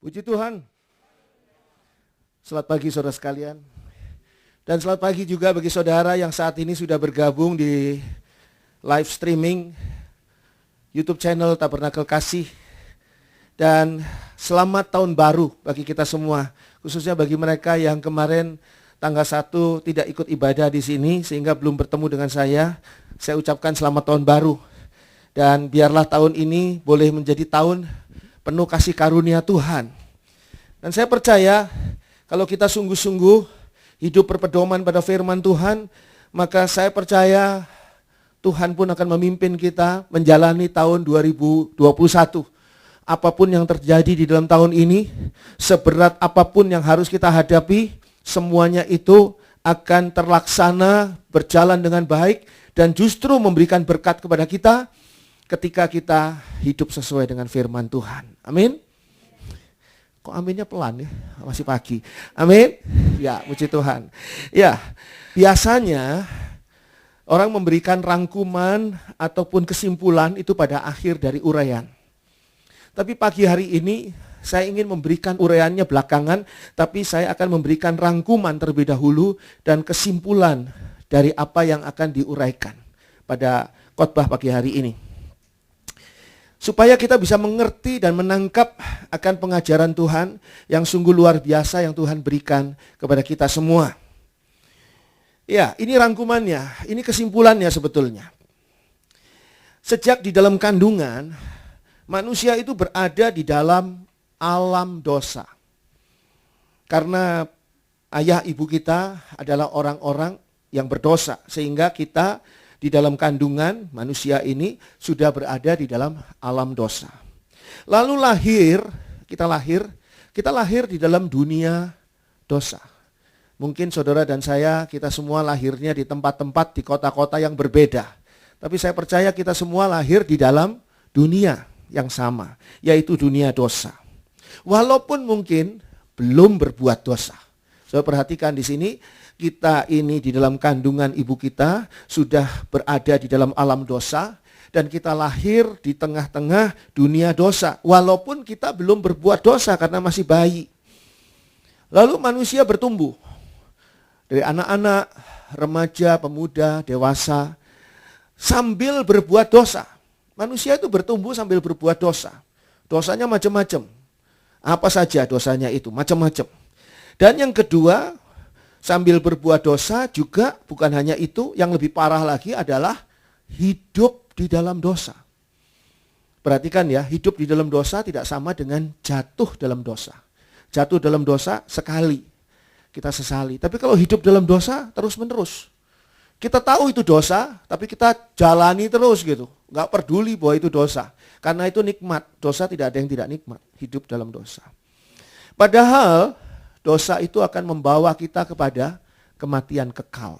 Puji Tuhan. Selamat pagi saudara sekalian. Dan selamat pagi juga bagi saudara yang saat ini sudah bergabung di live streaming YouTube channel Tabernakel Kasih. Dan selamat tahun baru bagi kita semua, khususnya bagi mereka yang kemarin tanggal 1 tidak ikut ibadah di sini sehingga belum bertemu dengan saya ucapkan selamat tahun baru. Dan biarlah tahun ini boleh menjadi tahun penuh kasih karunia Tuhan. Dan saya percaya kalau kita sungguh-sungguh hidup berpedoman pada firman Tuhan, maka saya percaya Tuhan pun akan memimpin kita menjalani tahun 2021. Apapun yang terjadi di dalam tahun ini, seberat apapun yang harus kita hadapi, semuanya itu akan terlaksana, berjalan dengan baik, dan justru memberikan berkat kepada kita ketika kita hidup sesuai dengan firman Tuhan. Amin. Kok aminnya pelan ya? Masih pagi. Amin. Ya, puji Tuhan. Ya, biasanya orang memberikan rangkuman ataupun kesimpulan itu pada akhir dari uraian. Tapi pagi hari ini saya ingin memberikan uraiannya belakangan, tapi saya akan memberikan rangkuman terlebih dahulu dan kesimpulan dari apa yang akan diuraikan pada khotbah pagi hari ini. Supaya kita bisa mengerti dan menangkap akan pengajaran Tuhan yang sungguh luar biasa yang Tuhan berikan kepada kita semua. Ya, ini rangkumannya, ini kesimpulannya sebetulnya. Sejak di dalam kandungan, manusia itu berada di dalam alam dosa. Karena ayah ibu kita adalah orang-orang yang berdosa, sehingga kita di dalam kandungan manusia ini sudah berada di dalam alam dosa. Lalu kita lahir di dalam dunia dosa. Mungkin saudara dan saya, kita semua lahirnya di tempat-tempat, di kota-kota yang berbeda. Tapi saya percaya kita semua lahir di dalam dunia yang sama, yaitu dunia dosa. Walaupun mungkin belum berbuat dosa. Saudara perhatikan di sini, kita ini di dalam kandungan ibu kita sudah berada di dalam alam dosa dan kita lahir di tengah-tengah dunia dosa walaupun kita belum berbuat dosa karena masih bayi. Lalu manusia bertumbuh dari anak-anak, remaja, pemuda, dewasa sambil berbuat dosa. Manusia itu bertumbuh sambil berbuat dosa. Dosanya macam-macam. Apa saja dosanya itu? Macam-macam. Dan yang kedua, sambil berbuat dosa juga bukan hanya itu, yang lebih parah lagi adalah hidup di dalam dosa. Perhatikan ya, hidup di dalam dosa tidak sama dengan jatuh dalam dosa. Jatuh dalam dosa sekali, kita sesali. Tapi kalau hidup dalam dosa terus-menerus. Kita tahu itu dosa, tapi kita jalani terus gitu. Nggak peduli bahwa itu dosa. Karena itu nikmat, dosa tidak ada yang tidak nikmat, hidup dalam dosa. Padahal dosa itu akan membawa kita kepada kematian kekal.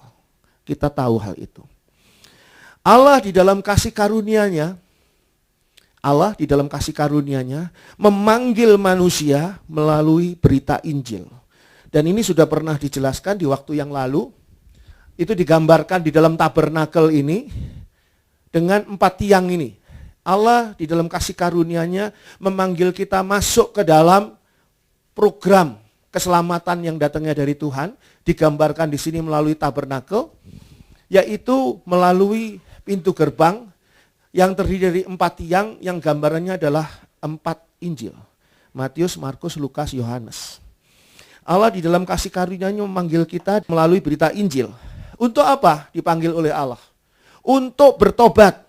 Kita tahu hal itu. Allah di dalam kasih karunia-Nya memanggil manusia melalui berita Injil. Dan ini sudah pernah dijelaskan di waktu yang lalu. Itu digambarkan di dalam tabernakel ini dengan 4 tiang ini. Allah di dalam kasih karunia-Nya memanggil kita masuk ke dalam program keselamatan yang datangnya dari Tuhan, digambarkan di sini melalui tabernakel, yaitu melalui pintu gerbang yang terdiri dari 4 tiang yang gambarannya adalah 4 Injil. Matius, Markus, Lukas, Yohanes. Allah di dalam kasih karunia-Nya memanggil kita melalui berita Injil. Untuk apa dipanggil oleh Allah? Untuk bertobat.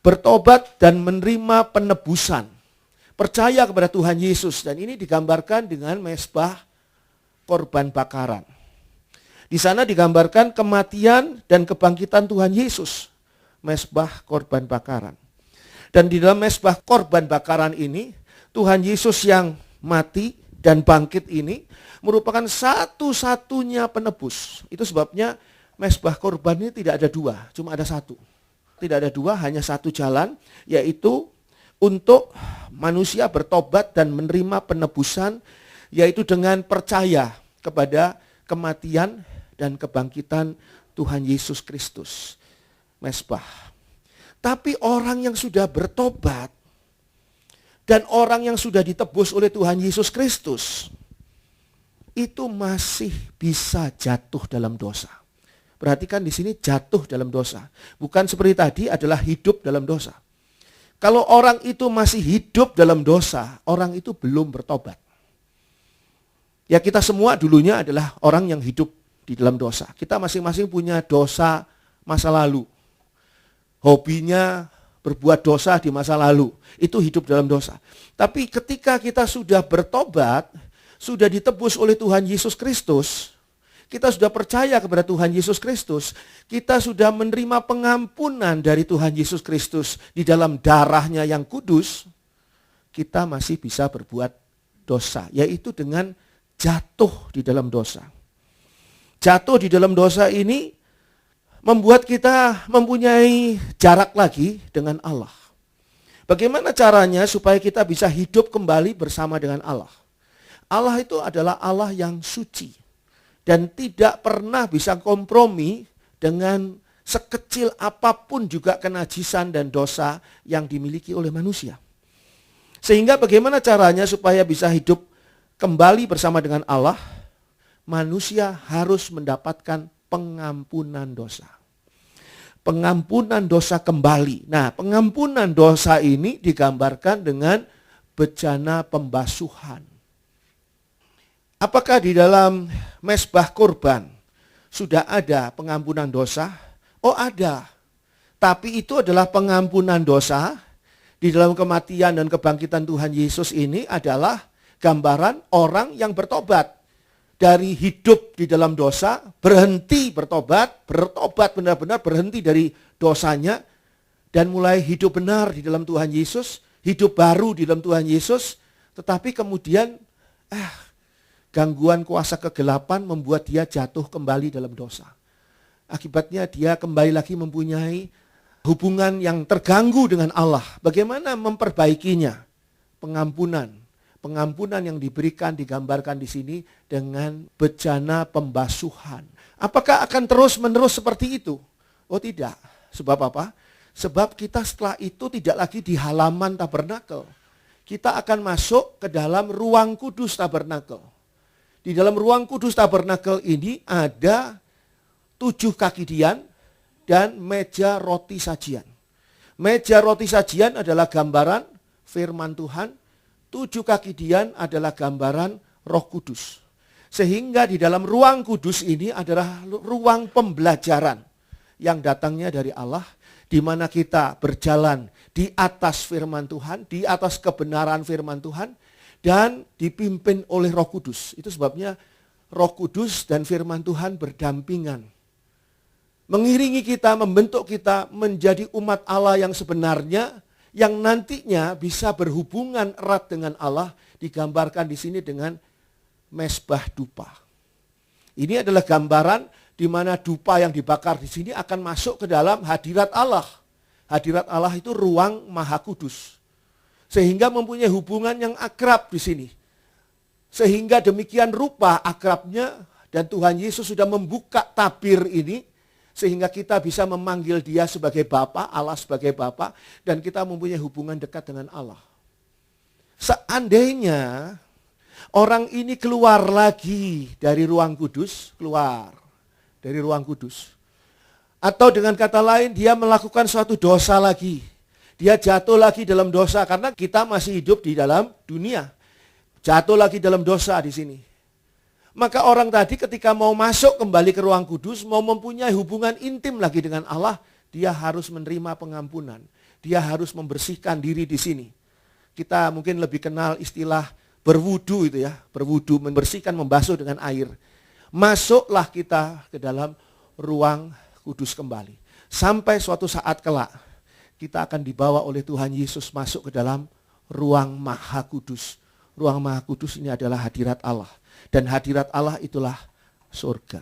Bertobat dan menerima penebusan. Percaya kepada Tuhan Yesus, dan ini digambarkan dengan mezbah korban bakaran. Di sana digambarkan kematian dan kebangkitan Tuhan Yesus, mezbah korban bakaran. Dan di dalam mezbah korban bakaran ini, Tuhan Yesus yang mati dan bangkit ini merupakan satu-satunya penebus. Itu sebabnya mezbah korban ini tidak ada 2, cuma ada 1. Tidak ada 2, hanya 1 jalan, yaitu untuk manusia bertobat dan menerima penebusan, yaitu dengan percaya kepada kematian dan kebangkitan Tuhan Yesus Kristus. Mezbah. Tapi orang yang sudah bertobat dan orang yang sudah ditebus oleh Tuhan Yesus Kristus, itu masih bisa jatuh dalam dosa. Perhatikan di sini jatuh dalam dosa. Bukan seperti tadi adalah hidup dalam dosa. Kalau orang itu masih hidup dalam dosa, orang itu belum bertobat. Ya kita semua dulunya adalah orang yang hidup di dalam dosa. Kita masing-masing punya dosa masa lalu. Hobinya berbuat dosa di masa lalu. Itu hidup dalam dosa. Tapi ketika kita sudah bertobat, sudah ditebus oleh Tuhan Yesus Kristus, kita sudah percaya kepada Tuhan Yesus Kristus, kita sudah menerima pengampunan dari Tuhan Yesus Kristus di dalam darahnya yang kudus, kita masih bisa berbuat dosa, yaitu dengan jatuh di dalam dosa. Jatuh di dalam dosa ini membuat kita mempunyai jarak lagi dengan Allah. Bagaimana caranya supaya kita bisa hidup kembali bersama dengan Allah? Allah itu adalah Allah yang suci dan tidak pernah bisa kompromi dengan sekecil apapun juga kenajisan dan dosa yang dimiliki oleh manusia. Sehingga bagaimana caranya supaya bisa hidup kembali bersama dengan Allah? Manusia harus mendapatkan pengampunan dosa. Pengampunan dosa kembali. Nah, pengampunan dosa ini digambarkan dengan bejana pembasuhan. Apakah di dalam mezbah kurban sudah ada pengampunan dosa? Oh ada. Tapi itu adalah pengampunan dosa di dalam kematian dan kebangkitan Tuhan Yesus ini adalah gambaran orang yang bertobat. Dari hidup di dalam dosa, berhenti bertobat benar-benar berhenti dari dosanya, dan mulai hidup benar di dalam Tuhan Yesus, hidup baru di dalam Tuhan Yesus, tetapi kemudian gangguan kuasa kegelapan membuat dia jatuh kembali dalam dosa. Akibatnya dia kembali lagi mempunyai hubungan yang terganggu dengan Allah. Bagaimana memperbaikinya? Pengampunan. Pengampunan yang diberikan digambarkan di sini dengan bejana pembasuhan. Apakah akan terus-menerus seperti itu? Oh tidak. Sebab apa? Sebab kita setelah itu tidak lagi di halaman tabernakel. Kita akan masuk ke dalam ruang kudus tabernakel. Di dalam ruang kudus tabernakel ini ada 7 kaki dian dan meja roti sajian. Meja roti sajian adalah gambaran firman Tuhan. 7 kaki dian adalah gambaran Roh Kudus. Sehingga di dalam ruang kudus ini adalah ruang pembelajaran yang datangnya dari Allah, di mana kita berjalan di atas firman Tuhan, di atas kebenaran firman Tuhan, dan dipimpin oleh Roh Kudus. Itu sebabnya Roh Kudus dan firman Tuhan berdampingan. Mengiringi kita, membentuk kita menjadi umat Allah yang sebenarnya, yang nantinya bisa berhubungan erat dengan Allah, digambarkan di sini dengan mezbah dupa. Ini adalah gambaran di mana dupa yang dibakar di sini akan masuk ke dalam hadirat Allah. Hadirat Allah itu ruang maha kudus. Sehingga mempunyai hubungan yang akrab di sini. Sehingga demikian rupa akrabnya, dan Tuhan Yesus sudah membuka tabir ini, sehingga kita bisa memanggil dia sebagai Bapa, Allah sebagai Bapa, dan kita mempunyai hubungan dekat dengan Allah. Seandainya orang ini keluar lagi dari ruang kudus, keluar dari ruang kudus. Atau dengan kata lain, dia melakukan suatu dosa lagi. Dia jatuh lagi dalam dosa karena kita masih hidup di dalam dunia. Jatuh lagi dalam dosa di sini. Maka orang tadi ketika mau masuk kembali ke ruang kudus, mau mempunyai hubungan intim lagi dengan Allah, dia harus menerima pengampunan. Dia harus membersihkan diri di sini. Kita mungkin lebih kenal istilah berwudu itu ya. Berwudu, membersihkan, membasuh dengan air. Masuklah kita ke dalam ruang kudus kembali. Sampai suatu saat kelak, kita akan dibawa oleh Tuhan Yesus masuk ke dalam ruang maha kudus. Ruang maha kudus ini adalah hadirat Allah. Dan hadirat Allah itulah surga.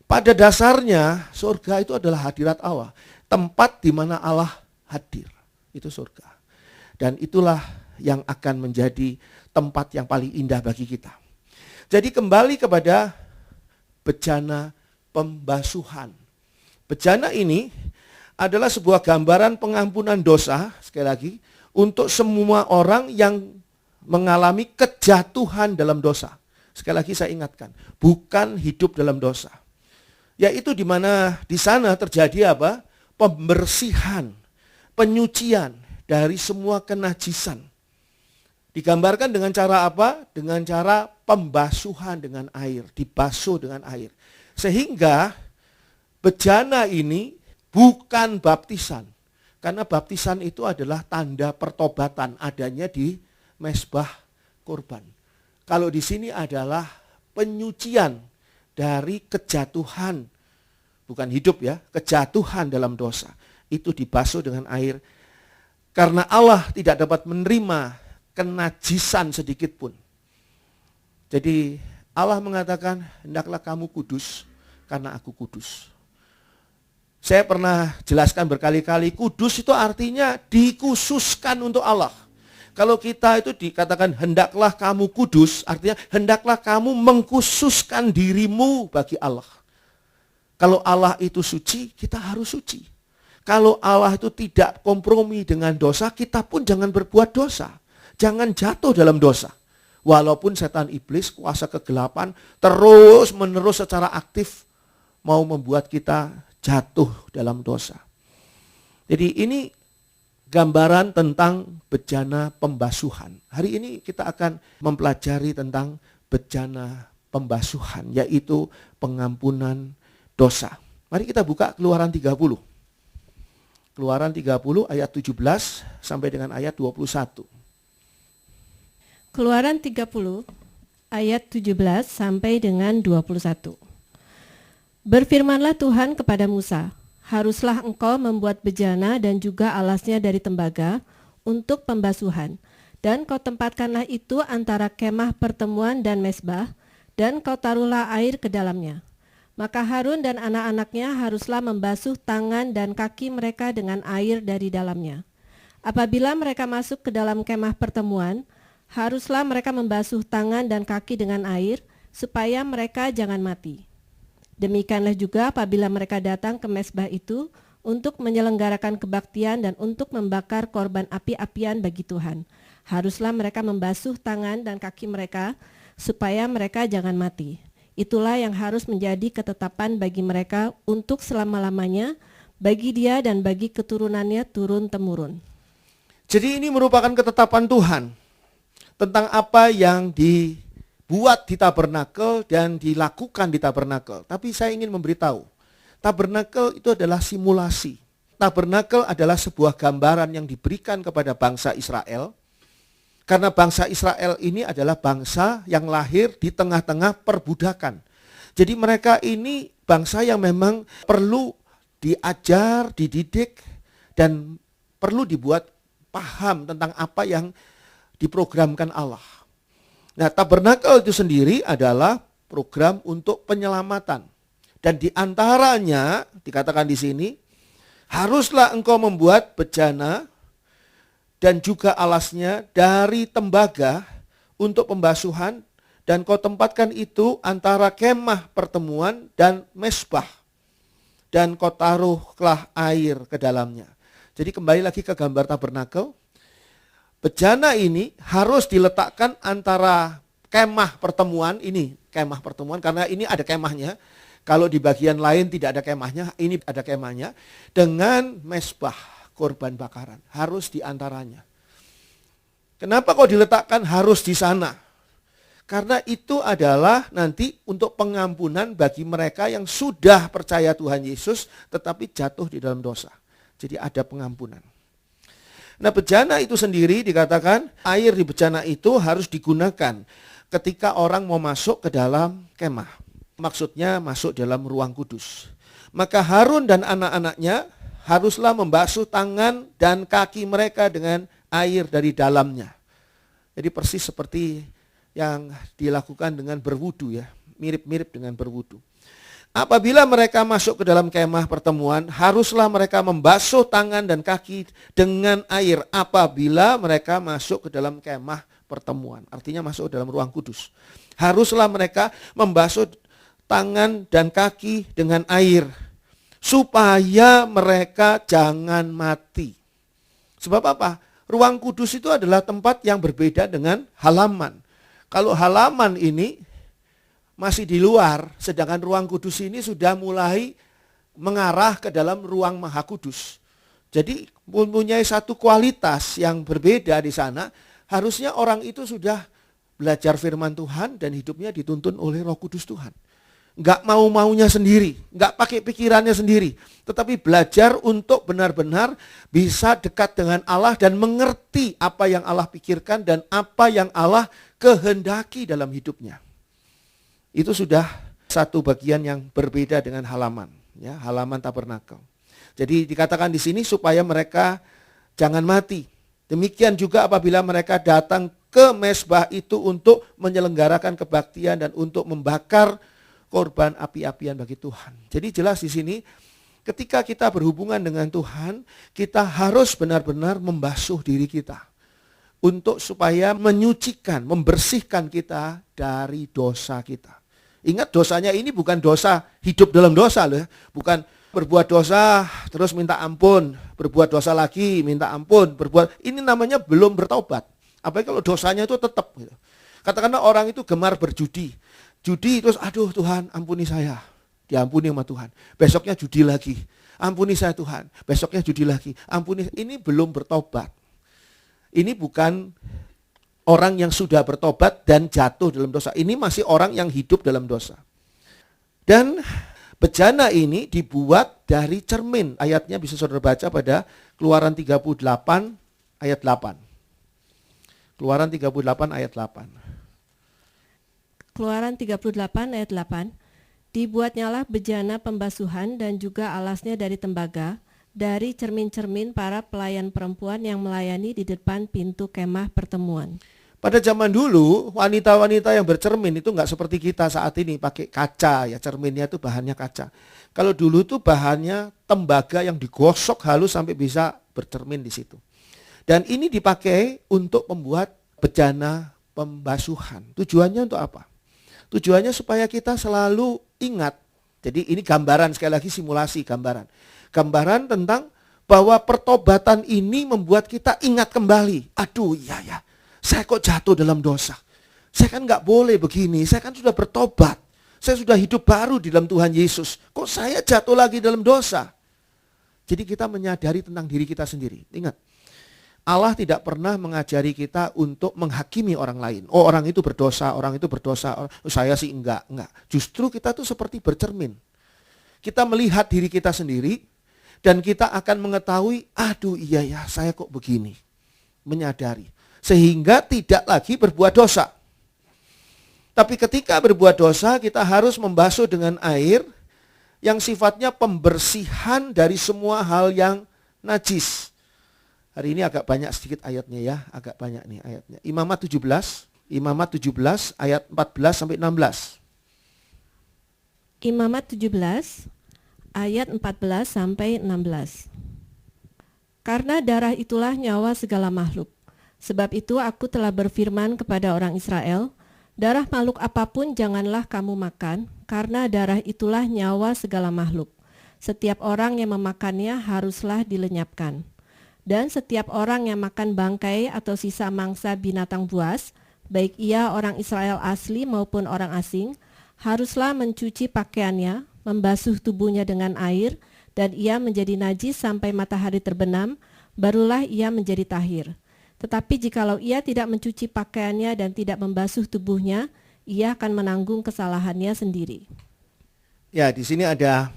Pada dasarnya surga itu adalah hadirat Allah. Tempat di mana Allah hadir. Itu surga. Dan itulah yang akan menjadi tempat yang paling indah bagi kita. Jadi kembali kepada bejana pembasuhan. Bejana ini adalah sebuah gambaran pengampunan dosa, sekali lagi, untuk semua orang yang mengalami kejatuhan dalam dosa. Sekali lagi saya ingatkan, bukan hidup dalam dosa. Yaitu di mana di sana terjadi apa? Pembersihan, penyucian dari semua kenajisan. Digambarkan dengan cara apa? Dengan cara pembasuhan dengan air, dibasuh dengan air. Sehingga bejana ini bukan baptisan. Karena baptisan itu adalah tanda pertobatan adanya di mezbah kurban. Kalau di sini adalah penyucian dari kejatuhan, bukan hidup ya, kejatuhan dalam dosa. Itu dibasuh dengan air. Karena Allah tidak dapat menerima kenajisan sedikit pun. Jadi Allah mengatakan, hendaklah kamu kudus karena aku kudus. Saya pernah jelaskan berkali-kali, kudus itu artinya dikhususkan untuk Allah. Kalau kita itu dikatakan hendaklah kamu kudus, artinya hendaklah kamu mengkhususkan dirimu bagi Allah. Kalau Allah itu suci, kita harus suci. Kalau Allah itu tidak kompromi dengan dosa, kita pun jangan berbuat dosa. Jangan jatuh dalam dosa. Walaupun setan iblis, kuasa kegelapan, terus menerus secara aktif mau membuat kita jatuh dalam dosa. Jadi ini gambaran tentang bejana pembasuhan. Hari ini kita akan mempelajari tentang bejana pembasuhan, yaitu pengampunan dosa. Mari kita buka Keluaran 30. Keluaran 30 ayat 17 sampai dengan ayat 21. Keluaran 30 ayat 17 sampai dengan 21. Berfirmanlah Tuhan kepada Musa, haruslah engkau membuat bejana dan juga alasnya dari tembaga untuk pembasuhan. Dan kau tempatkanlah itu antara kemah pertemuan dan mezbah, dan kau taruhlah air ke dalamnya. Maka Harun dan anak-anaknya haruslah membasuh tangan dan kaki mereka dengan air dari dalamnya. Apabila mereka masuk ke dalam kemah pertemuan, haruslah mereka membasuh tangan dan kaki dengan air, supaya mereka jangan mati. Demikianlah juga apabila mereka datang ke mezbah itu untuk menyelenggarakan kebaktian dan untuk membakar korban api-apian bagi Tuhan. Haruslah mereka membasuh tangan dan kaki mereka, supaya mereka jangan mati. Itulah yang harus menjadi ketetapan bagi mereka untuk selama-lamanya, bagi dia dan bagi keturunannya turun-temurun. Jadi ini merupakan ketetapan Tuhan tentang apa yang dibuat di tabernakel dan dilakukan di tabernakel. Tapi saya ingin memberitahu, tabernakel itu adalah simulasi. Tabernakel adalah sebuah gambaran yang diberikan kepada bangsa Israel. Karena bangsa Israel ini adalah bangsa yang lahir di tengah-tengah perbudakan. Jadi mereka ini bangsa yang memang perlu diajar, dididik, dan perlu dibuat paham tentang apa yang diprogramkan Allah. Nah, tabernakel itu sendiri adalah program untuk penyelamatan. Dan di antaranya dikatakan di sini, haruslah engkau membuat bejana dan juga alasnya dari tembaga untuk pembasuhan, dan kau tempatkan itu antara kemah pertemuan dan mezbah, dan kau taruhlah air ke dalamnya. Jadi kembali lagi ke gambar tabernakel. Bejana ini harus diletakkan antara kemah pertemuan, ini kemah pertemuan karena ini ada kemahnya. Kalau di bagian lain tidak ada kemahnya, ini ada kemahnya. Dengan mezbah korban bakaran, harus di antaranya. Kenapa kok diletakkan harus di sana? Karena itu adalah nanti untuk pengampunan bagi mereka yang sudah percaya Tuhan Yesus tetapi jatuh di dalam dosa. Jadi ada pengampunan. Nah, bejana itu sendiri dikatakan air di bejana itu harus digunakan ketika orang mau masuk ke dalam kemah. Maksudnya masuk dalam ruang kudus. Maka Harun dan anak-anaknya haruslah membasuh tangan dan kaki mereka dengan air dari dalamnya. Jadi persis seperti yang dilakukan dengan berwudu ya, mirip-mirip dengan berwudu. Apabila mereka masuk ke dalam kemah pertemuan, haruslah mereka membasuh tangan dan kaki dengan air apabila mereka masuk ke dalam kemah pertemuan. Artinya masuk ke dalam ruang kudus. Haruslah mereka membasuh tangan dan kaki dengan air supaya mereka jangan mati. Sebab apa? Ruang kudus itu adalah tempat yang berbeda dengan halaman. Kalau halaman ini masih di luar, sedangkan ruang kudus ini sudah mulai mengarah ke dalam ruang maha kudus. Jadi mempunyai satu kualitas yang berbeda di sana. Harusnya orang itu sudah belajar firman Tuhan dan hidupnya dituntun oleh Roh Kudus Tuhan. Enggak mau-maunya sendiri, enggak pakai pikirannya sendiri, tetapi belajar untuk benar-benar bisa dekat dengan Allah dan mengerti apa yang Allah pikirkan dan apa yang Allah kehendaki dalam hidupnya. Itu sudah satu bagian yang berbeda dengan halaman, ya, halaman tabernakel. Jadi dikatakan di sini supaya mereka jangan mati. Demikian juga apabila mereka datang ke mezbah itu untuk menyelenggarakan kebaktian dan untuk membakar korban api-apian bagi Tuhan. Jadi jelas di sini ketika kita berhubungan dengan Tuhan, kita harus benar-benar membasuh diri kita untuk supaya menyucikan, membersihkan kita dari dosa kita. Ingat, dosanya ini bukan dosa hidup dalam dosa loh, bukan berbuat dosa terus minta ampun, berbuat dosa lagi minta ampun, ini namanya belum bertobat. Apalagi kalau dosanya itu tetap gitu. Katakanlah orang itu gemar berjudi. Judi terus, aduh Tuhan ampuni saya, diampuni sama Tuhan. Besoknya judi lagi, ampuni saya Tuhan. Besoknya judi lagi, ampuni. Ini belum bertobat. Ini bukan orang yang sudah bertobat dan jatuh dalam dosa. Ini masih orang yang hidup dalam dosa. Dan bejana ini dibuat dari cermin. Ayatnya bisa saudara baca pada Keluaran 38 ayat 8. Keluaran 38 ayat 8. Keluaran 38 ayat 8, dibuatnyalah bejana pembasuhan dan juga alasnya dari tembaga, dari cermin-cermin para pelayan perempuan yang melayani di depan pintu kemah pertemuan. Pada zaman dulu, wanita-wanita yang bercermin itu enggak seperti kita saat ini, pakai kaca, ya cerminnya itu bahannya kaca. Kalau dulu itu bahannya tembaga yang digosok halus sampai bisa bercermin di situ. Dan ini dipakai untuk membuat bejana pembasuhan. Tujuannya untuk apa? Tujuannya supaya kita selalu ingat. Jadi ini gambaran, sekali lagi simulasi gambaran. Gambaran tentang bahwa pertobatan ini membuat kita ingat kembali. Aduh iya ya, saya kok jatuh dalam dosa. Saya kan gak boleh begini, saya kan sudah bertobat. Saya sudah hidup baru di dalam Tuhan Yesus. Kok saya jatuh lagi dalam dosa? Jadi kita menyadari tentang diri kita sendiri. Ingat, Allah tidak pernah mengajari kita untuk menghakimi orang lain. Oh orang itu berdosa, saya sih enggak. Justru kita tuh seperti bercermin. Kita melihat diri kita sendiri dan kita akan mengetahui, aduh iya ya saya kok begini. Menyadari. Sehingga tidak lagi berbuat dosa. Tapi ketika berbuat dosa kita harus membasuh dengan air yang sifatnya pembersihan dari semua hal yang najis. Hari ini agak banyak sedikit ayatnya ya, agak banyak nih ayatnya. Imamat 17 ayat 14 sampai 16. Imamat 17 ayat 14 sampai 16. Karena darah itulah nyawa segala makhluk. Sebab itu aku telah berfirman kepada orang Israel, darah makhluk apapun janganlah kamu makan, karena darah itulah nyawa segala makhluk. Setiap orang yang memakannya haruslah dilenyapkan. Dan setiap orang yang makan bangkai atau sisa mangsa binatang buas, baik ia orang Israel asli maupun orang asing, haruslah mencuci pakaiannya, membasuh tubuhnya dengan air, dan ia menjadi najis sampai matahari terbenam, barulah ia menjadi tahir. Tetapi jikalau ia tidak mencuci pakaiannya dan tidak membasuh tubuhnya, ia akan menanggung kesalahannya sendiri. Ya, di sini ada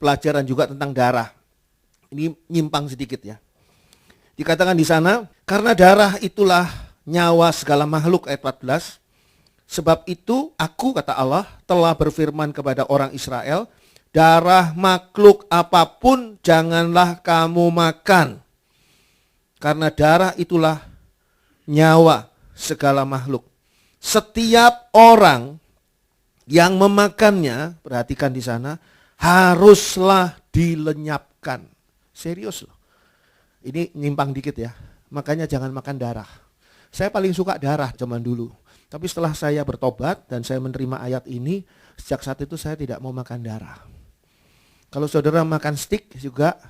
pelajaran juga tentang darah. Ini nyimpang sedikit ya. Dikatakan di sana, karena darah itulah nyawa segala makhluk, ayat 14. Sebab itu aku, kata Allah, telah berfirman kepada orang Israel, darah makhluk apapun janganlah kamu makan. Karena darah itulah nyawa segala makhluk. Setiap orang yang memakannya, perhatikan di sana, haruslah dilenyapkan. Serius loh. Ini nyimpang dikit ya, makanya jangan makan darah. Saya paling suka darah zaman dulu. Tapi setelah saya bertobat dan saya menerima ayat ini, sejak saat itu saya tidak mau makan darah. Kalau saudara makan steak juga,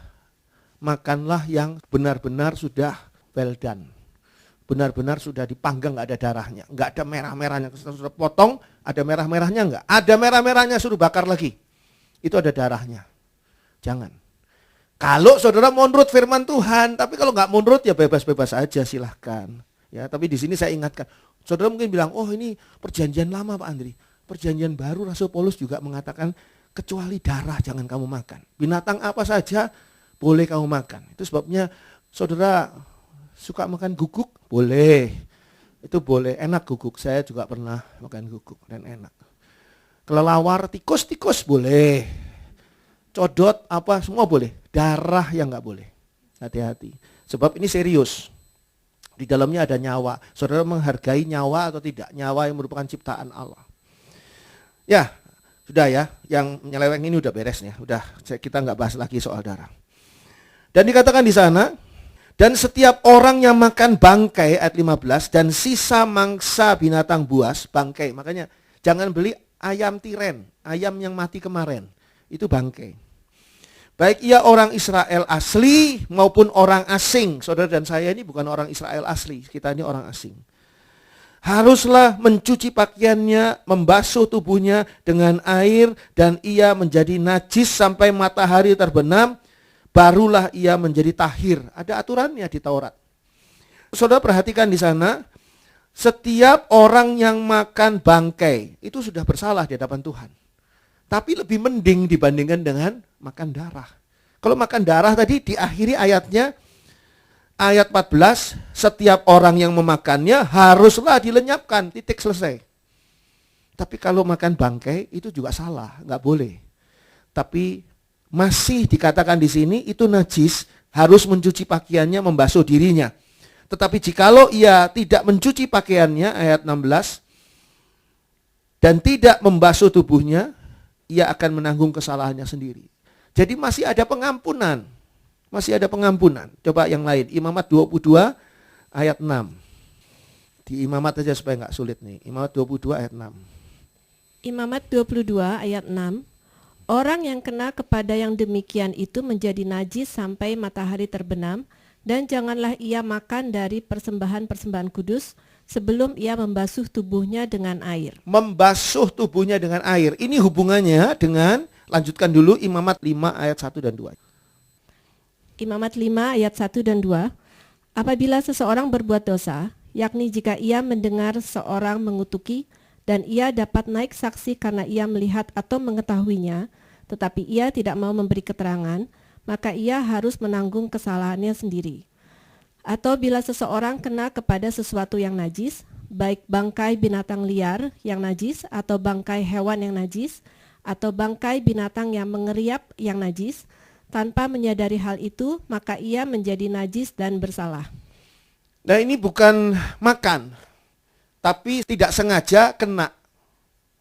makanlah yang benar-benar sudah well done. Benar-benar sudah dipanggang, nggak ada darahnya, nggak ada merah-merahnya. Sudah potong, ada merah-merahnya nggak? Ada merah-merahnya, suruh bakar lagi. Itu ada darahnya. Jangan. Kalau saudara mau nurut firman Tuhan, tapi kalau nggak mau nurut ya bebas-bebas aja, silahkan. Ya, tapi di sini saya ingatkan, saudara mungkin bilang, oh ini perjanjian lama Pak Andri. Perjanjian baru Rasul Paulus juga mengatakan, kecuali darah jangan kamu makan. Binatang apa saja boleh kamu makan. Itu sebabnya saudara suka makan guguk? Boleh. Itu boleh, enak guguk. Saya juga pernah makan guguk dan enak. Kelelawar, tikus boleh. Codot apa semua boleh. Darah yang nggak boleh. Hati-hati. Sebab ini serius. Di dalamnya ada nyawa. Saudara menghargai nyawa atau tidak? Nyawa yang merupakan ciptaan Allah. Ya, sudah ya. Yang menyeleweng ini udah beres ya. Udah, kita nggak bahas lagi soal darah. Dan dikatakan di sana, dan setiap orang yang makan bangkai, ayat 15, dan sisa mangsa binatang buas, bangkai. Makanya jangan beli ayam tiren, ayam yang mati kemarin. Itu bangkai. Baik ia orang Israel asli maupun orang asing. Saudara dan saya ini bukan orang Israel asli, kita ini orang asing. Haruslah mencuci pakaiannya, membasuh tubuhnya dengan air, dan ia menjadi najis sampai matahari terbenam, barulah ia menjadi tahir. Ada aturannya di Taurat. Saudara perhatikan di sana, setiap orang yang makan bangkai itu sudah bersalah di hadapan Tuhan. Tapi lebih mending dibandingkan dengan makan darah. Kalau makan darah tadi diakhiri ayatnya, ayat 14, setiap orang yang memakannya haruslah dilenyapkan, titik selesai. Tapi kalau makan bangkai itu juga salah, nggak boleh. Tapi masih dikatakan di sini itu najis, harus mencuci pakaiannya, membasuh dirinya. Tetapi jikalau ia tidak mencuci pakaiannya, ayat 16, dan tidak membasuh tubuhnya, ia akan menanggung kesalahannya sendiri. Jadi masih ada pengampunan. Masih ada pengampunan. Coba yang lain, Imamat 22 ayat 6. Di Imamat aja supaya nggak sulit nih. Imamat 22 ayat 6. Imamat 22 ayat 6. Orang yang kena kepada yang demikian itu menjadi najis sampai matahari terbenam, dan janganlah ia makan dari persembahan-persembahan kudus sebelum ia membasuh tubuhnya dengan air. Membasuh tubuhnya dengan air. Ini hubungannya dengan, lanjutkan dulu Imamat 5 ayat 1 dan 2. Imamat 5 ayat 1 dan 2. Apabila seseorang berbuat dosa, yakni jika ia mendengar seorang mengutuki, dan ia dapat naik saksi karena ia melihat atau mengetahuinya, tetapi ia tidak mau memberi keterangan, maka ia harus menanggung kesalahannya sendiri. Atau bila seseorang kena kepada sesuatu yang najis, baik bangkai binatang liar yang najis, atau bangkai hewan yang najis, atau bangkai binatang yang mengeriap yang najis, tanpa menyadari hal itu, maka ia menjadi najis dan bersalah. Nah ini bukan makan, tapi tidak sengaja kena,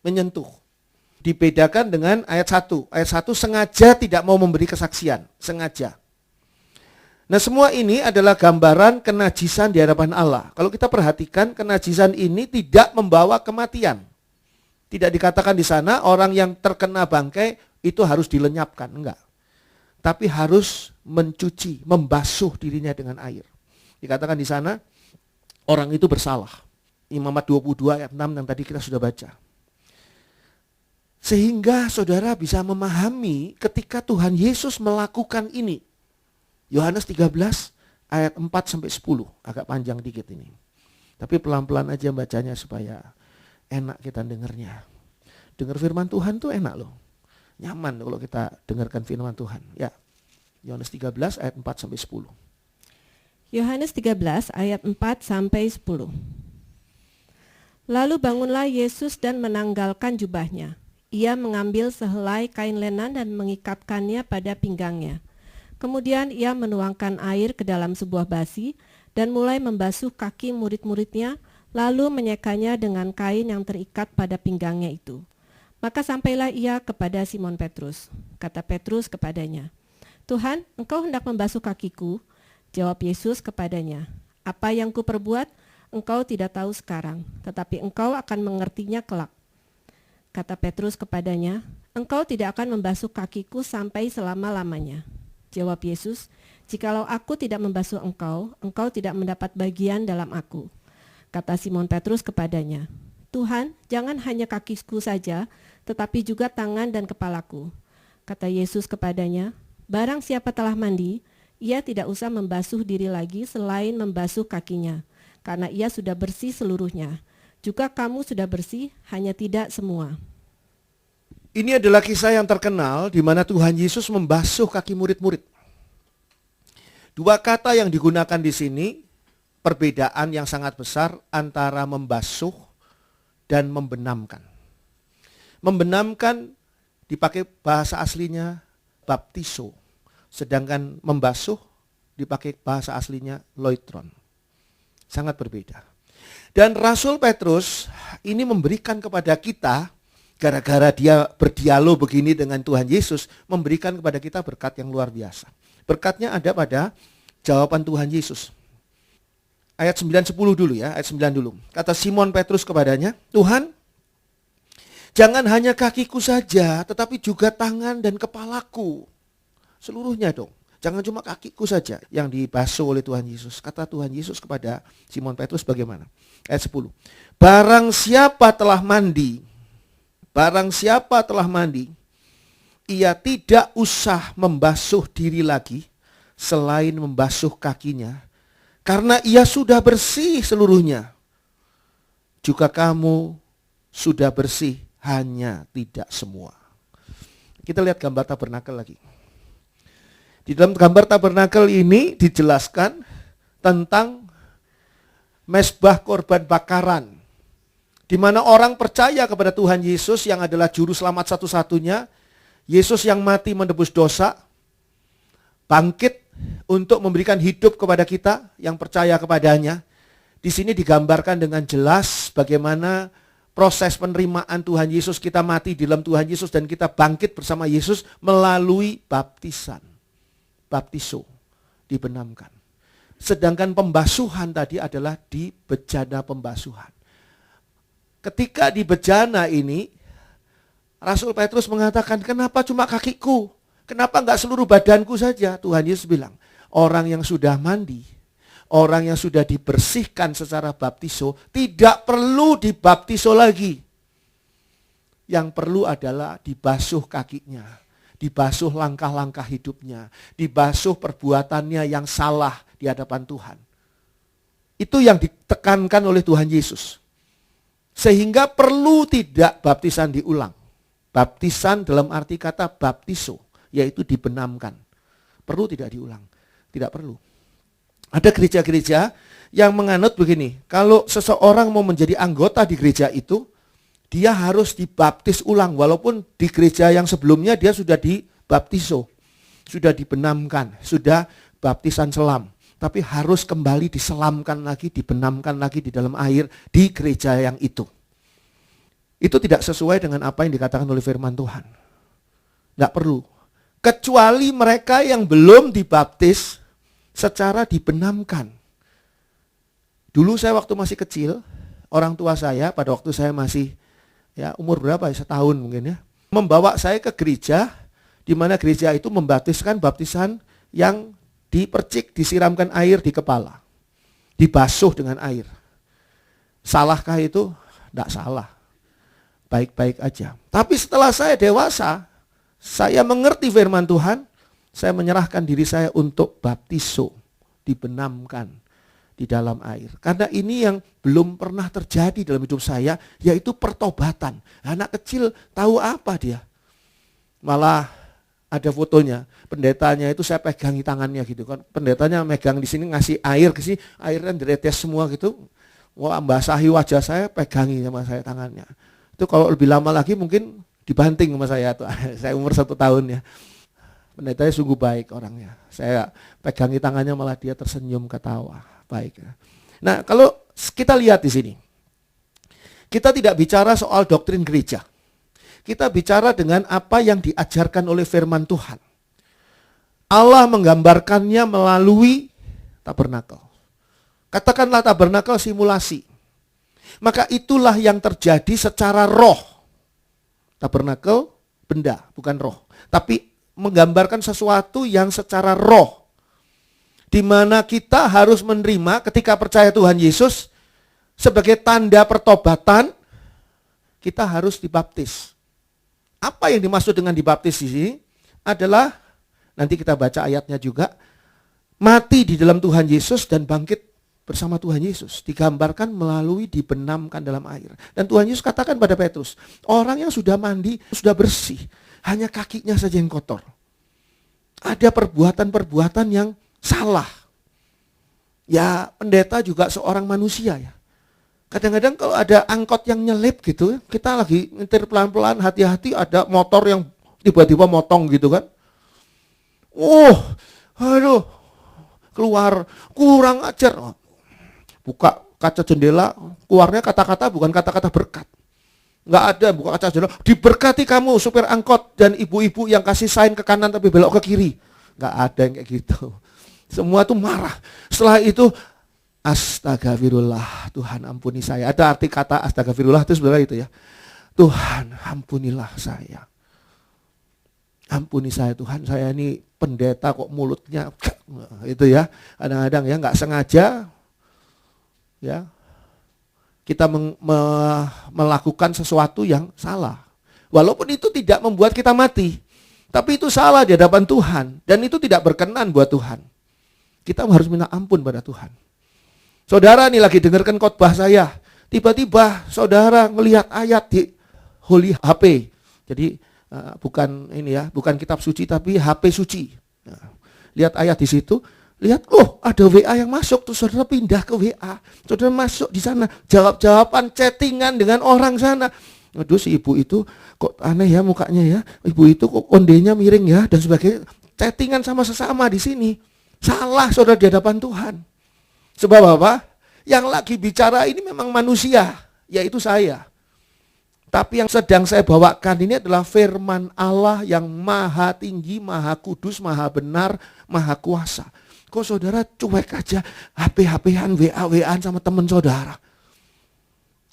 menyentuh. Dibedakan dengan ayat 1. Ayat 1 sengaja tidak mau memberi kesaksian, sengaja. Nah semua ini adalah gambaran kenajisan di hadapan Allah. Kalau kita perhatikan, kenajisan ini tidak membawa kematian. Tidak dikatakan di sana orang yang terkena bangkai itu harus dilenyapkan, enggak. Tapi harus mencuci, membasuh dirinya dengan air. Dikatakan di sana orang itu bersalah. Imamat 22 ayat 6 yang tadi kita sudah baca. Sehingga saudara bisa memahami ketika Tuhan Yesus melakukan ini. Yohanes 13 ayat 4 sampai 10, agak panjang dikit ini. Tapi pelan-pelan aja bacanya supaya enak kita dengarnya. Dengar firman Tuhan tuh enak loh. Nyaman kalau kita dengarkan firman Tuhan. Ya. Yohanes 13 ayat 4 sampai 10. Yohanes 13 ayat 4 sampai 10. Lalu bangunlah Yesus dan menanggalkan jubahnya. Ia mengambil sehelai kain lenan dan mengikatkannya pada pinggangnya. Kemudian ia menuangkan air ke dalam sebuah basi dan mulai membasuh kaki murid-muridnya, lalu menyekanya dengan kain yang terikat pada pinggangnya itu. Maka sampailah ia kepada Simon Petrus. Kata Petrus kepadanya, "Tuhan, engkau hendak membasuh kakiku?" Jawab Yesus kepadanya, "Apa yang kuperbuat, engkau tidak tahu sekarang, tetapi engkau akan mengertinya kelak." Kata Petrus kepadanya, "Engkau tidak akan membasuh kakiku sampai selama-lamanya." Jawab Yesus, "Jikalau aku tidak membasuh engkau, engkau tidak mendapat bagian dalam aku." Kata Simon Petrus kepadanya, "Tuhan, jangan hanya kakiku saja, tetapi juga tangan dan kepalaku." Kata Yesus kepadanya, "Barang siapa telah mandi, ia tidak usah membasuh diri lagi selain membasuh kakinya, karena ia sudah bersih seluruhnya. Juga kamu sudah bersih, hanya tidak semua." Ini adalah kisah yang terkenal di mana Tuhan Yesus membasuh kaki murid-murid. Dua kata yang digunakan di sini, perbedaan yang sangat besar antara membasuh dan membenamkan. Membenamkan dipakai bahasa aslinya baptiso, sedangkan membasuh dipakai bahasa aslinya loitron. Sangat berbeda. Dan Rasul Petrus ini memberikan kepada kita, gara-gara dia berdialog begini dengan Tuhan Yesus, memberikan kepada kita berkat yang luar biasa. Berkatnya ada pada jawaban Tuhan Yesus. Ayat 9-10 dulu ya, ayat 9 dulu. Kata Simon Petrus kepadanya, "Tuhan, jangan hanya kakiku saja, tetapi juga tangan dan kepalaku." Seluruhnya dong. Jangan cuma kakiku saja yang dibasuh oleh Tuhan Yesus. Kata Tuhan Yesus kepada Simon Petrus bagaimana? Ayat 10. Barang siapa telah mandi, ia tidak usah membasuh diri lagi selain membasuh kakinya, karena ia sudah bersih seluruhnya. Juga kamu sudah bersih, hanya tidak semua. Kita lihat gambar tabernakel lagi. Di dalam gambar tabernakel ini dijelaskan tentang mezbah korban bakaran, di mana orang percaya kepada Tuhan Yesus yang adalah juru selamat satu-satunya, Yesus yang mati menebus dosa, bangkit untuk memberikan hidup kepada kita yang percaya kepadanya. Di sini digambarkan dengan jelas bagaimana proses penerimaan Tuhan Yesus, kita mati di dalam Tuhan Yesus dan kita bangkit bersama Yesus melalui baptisan. Baptiso, dibenamkan. Sedangkan pembasuhan tadi adalah di bejana pembasuhan. Ketika di bejana ini, Rasul Petrus mengatakan, "Kenapa cuma kakiku? Kenapa enggak seluruh badanku saja?" Tuhan Yesus bilang, orang yang sudah mandi, orang yang sudah dibersihkan secara baptiso, tidak perlu dibaptiso lagi. Yang perlu adalah dibasuh kakinya, dibasuh langkah-langkah hidupnya, dibasuh perbuatannya yang salah di hadapan Tuhan. Itu yang ditekankan oleh Tuhan Yesus. Sehingga perlu tidak baptisan diulang. Baptisan dalam arti kata baptiso, yaitu dibenamkan. Perlu tidak diulang? Tidak perlu. Ada gereja-gereja yang menganut begini, kalau seseorang mau menjadi anggota di gereja itu, dia harus dibaptis ulang, walaupun di gereja yang sebelumnya dia sudah dibaptiso, sudah dibenamkan, sudah baptisan selam. Tapi harus kembali diselamkan lagi, dibenamkan lagi di dalam air di gereja yang itu. Itu tidak sesuai dengan apa yang dikatakan oleh firman Tuhan. Tidak perlu. Kecuali mereka yang belum dibaptis secara dibenamkan. Dulu saya waktu masih kecil, orang tua saya pada waktu saya masih umur berapa ya, setahun mungkin ya, membawa saya ke gereja, di mana gereja itu membaptiskan baptisan yang dipercik, disiramkan air di kepala, dibasuh dengan air. Salahkah itu? Tidak salah, baik-baik aja. Tapi setelah saya dewasa, saya mengerti firman Tuhan, saya menyerahkan diri saya untuk baptiso, dibenamkan di dalam air. Karena ini yang belum pernah terjadi dalam hidup saya, yaitu pertobatan. Anak kecil tahu apa dia? Malah ada fotonya, pendetanya itu saya pegangi tangannya gitu kan. Pendetanya megang di sini, ngasih air ke sini, airnya diretes semua gitu. Wah, membasahi wajah saya, pegangi sama saya tangannya. Itu kalau lebih lama lagi mungkin dibanting sama saya tuh. Saya umur 1 tahun ya. Pendetanya sungguh baik orangnya. Saya pegangi tangannya malah dia tersenyum ketawa. Baik. Nah, kalau kita lihat di sini, kita tidak bicara soal doktrin gereja. Kita bicara dengan apa yang diajarkan oleh firman Tuhan. Allah menggambarkannya melalui tabernakel. Katakanlah tabernakel simulasi. Maka itulah yang terjadi secara roh. Tabernakel benda, bukan roh. Tapi menggambarkan sesuatu yang secara roh, di mana kita harus menerima ketika percaya Tuhan Yesus sebagai tanda pertobatan, kita harus dibaptis. Apa yang dimaksud dengan dibaptis di sini adalah, nanti kita baca ayatnya juga, mati di dalam Tuhan Yesus dan bangkit bersama Tuhan Yesus. Digambarkan melalui dibenamkan dalam air. Dan Tuhan Yesus katakan pada Petrus, orang yang sudah mandi, sudah bersih, hanya kakinya saja yang kotor. Ada perbuatan-perbuatan yang salah. Ya, pendeta juga seorang manusia ya. Kadang-kadang kalau ada angkot yang nyelip gitu, kita lagi nyetir pelan-pelan, hati-hati, ada motor yang tiba-tiba motong gitu kan. Aduh, keluar, kurang ajar. Buka kaca jendela, keluarnya kata-kata bukan kata-kata berkat. Nggak ada, buka kaca jendela, diberkati kamu supir angkot dan ibu-ibu yang kasih sign ke kanan tapi belok ke kiri. Nggak ada yang kayak gitu. Semua tuh marah. Setelah itu, astagfirullah, Tuhan ampuni saya. Ada arti kata astagfirullah itu sebenarnya itu ya. Tuhan ampunilah saya. Ampuni saya Tuhan, saya ini pendeta kok mulutnya itu ya. Kadang-kadang ya nggak sengaja ya kita melakukan sesuatu yang salah. Walaupun itu tidak membuat kita mati, tapi itu salah di hadapan Tuhan dan itu tidak berkenan buat Tuhan. Kita harus minta ampun pada Tuhan. Saudara nih lagi dengarkan khotbah saya, tiba-tiba saudara melihat ayat di Holy HP. Jadi bukan ini ya, bukan kitab suci tapi HP suci. Nah, lihat ayat di situ. Lihat, ada WA yang masuk, terus saudara pindah ke WA. Saudara masuk di sana, jawab-jawaban, chattingan dengan orang sana. Aduh, si ibu itu kok aneh ya mukanya ya. Ibu itu kok ondenya miring ya, dan sebagainya. Chattingan sama sesama di sini. Salah saudara di hadapan Tuhan. Sebab apa? Yang lagi bicara ini memang manusia, yaitu saya. Tapi yang sedang saya bawakan ini adalah firman Allah yang maha tinggi, maha kudus, maha benar, maha kuasa. Kok saudara cuek aja HP-HPan, WA-WAan sama teman saudara.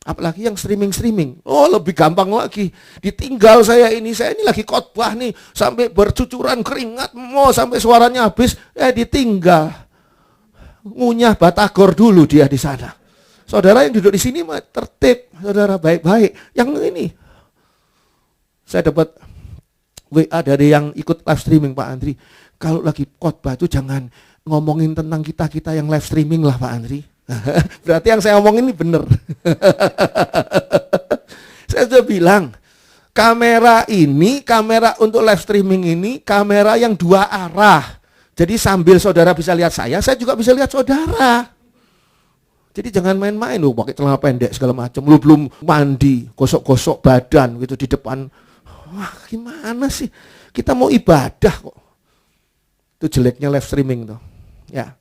Apalagi yang streaming-streaming. Lebih gampang lagi. Ditinggal saya ini lagi khotbah nih. Sampai bercucuran keringat, sampai suaranya habis. Ditinggal. Ngunyah batagor dulu dia di sana. Saudara yang duduk di sini mah tertib. Saudara baik-baik. Yang ini. Saya dapat WA dari yang ikut live streaming Pak Andri. Kalau lagi khotbah itu jangan ngomongin tentang kita yang live streaming lah Pak Andri. Berarti yang saya ngomongin ini benar. Saya sudah bilang, kamera untuk live streaming ini kamera yang dua arah. Jadi sambil saudara bisa lihat saya juga bisa lihat saudara. Jadi jangan main-main pakai celana pendek segala macam. Lu belum mandi, gosok-gosok badan gitu di depan. Wah, gimana sih? Kita mau ibadah kok. Itu jeleknya live streaming tuh. Ya.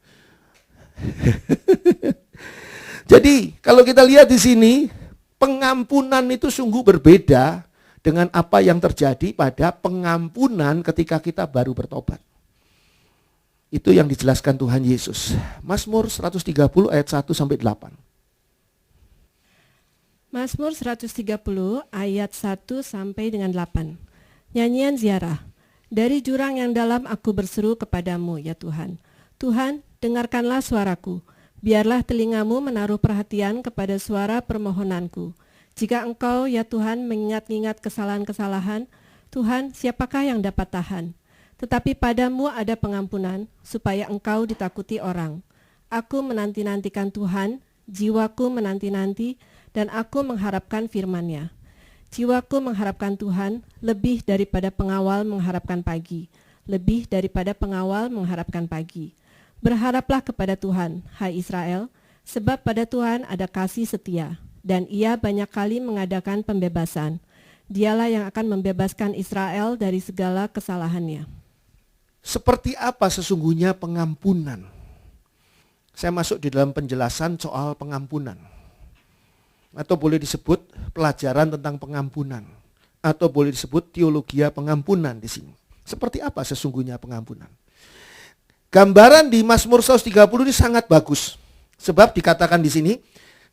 Jadi kalau kita lihat di sini, pengampunan itu sungguh berbeda dengan apa yang terjadi pada pengampunan ketika kita baru bertobat. Itu yang dijelaskan Tuhan Yesus. Mazmur 130 ayat 1 sampai 8. Mazmur 130 ayat 1 sampai dengan 8. Nyanyian ziarah. Dari jurang yang dalam aku berseru kepadamu ya Tuhan. Tuhan, dengarkanlah suaraku. Biarlah telingamu menaruh perhatian kepada suara permohonanku. Jika engkau ya Tuhan mengingat-ingat kesalahan-kesalahan, Tuhan, siapakah yang dapat tahan? Tetapi padamu ada pengampunan, supaya engkau ditakuti orang. Aku menanti-nantikan Tuhan, jiwaku menanti-nanti, dan aku mengharapkan firman-Nya. Jiwaku mengharapkan Tuhan, lebih daripada pengawal mengharapkan pagi, lebih daripada pengawal mengharapkan pagi. Berharaplah kepada Tuhan, hai Israel, sebab pada Tuhan ada kasih setia, dan Ia banyak kali mengadakan pembebasan. Dialah yang akan membebaskan Israel dari segala kesalahannya. Seperti apa sesungguhnya pengampunan? Saya masuk di dalam penjelasan soal pengampunan. Atau boleh disebut pelajaran tentang pengampunan. Atau boleh disebut teologia pengampunan di sini. Seperti apa sesungguhnya pengampunan? Gambaran di Mazmur 130 ini sangat bagus. Sebab dikatakan di sini,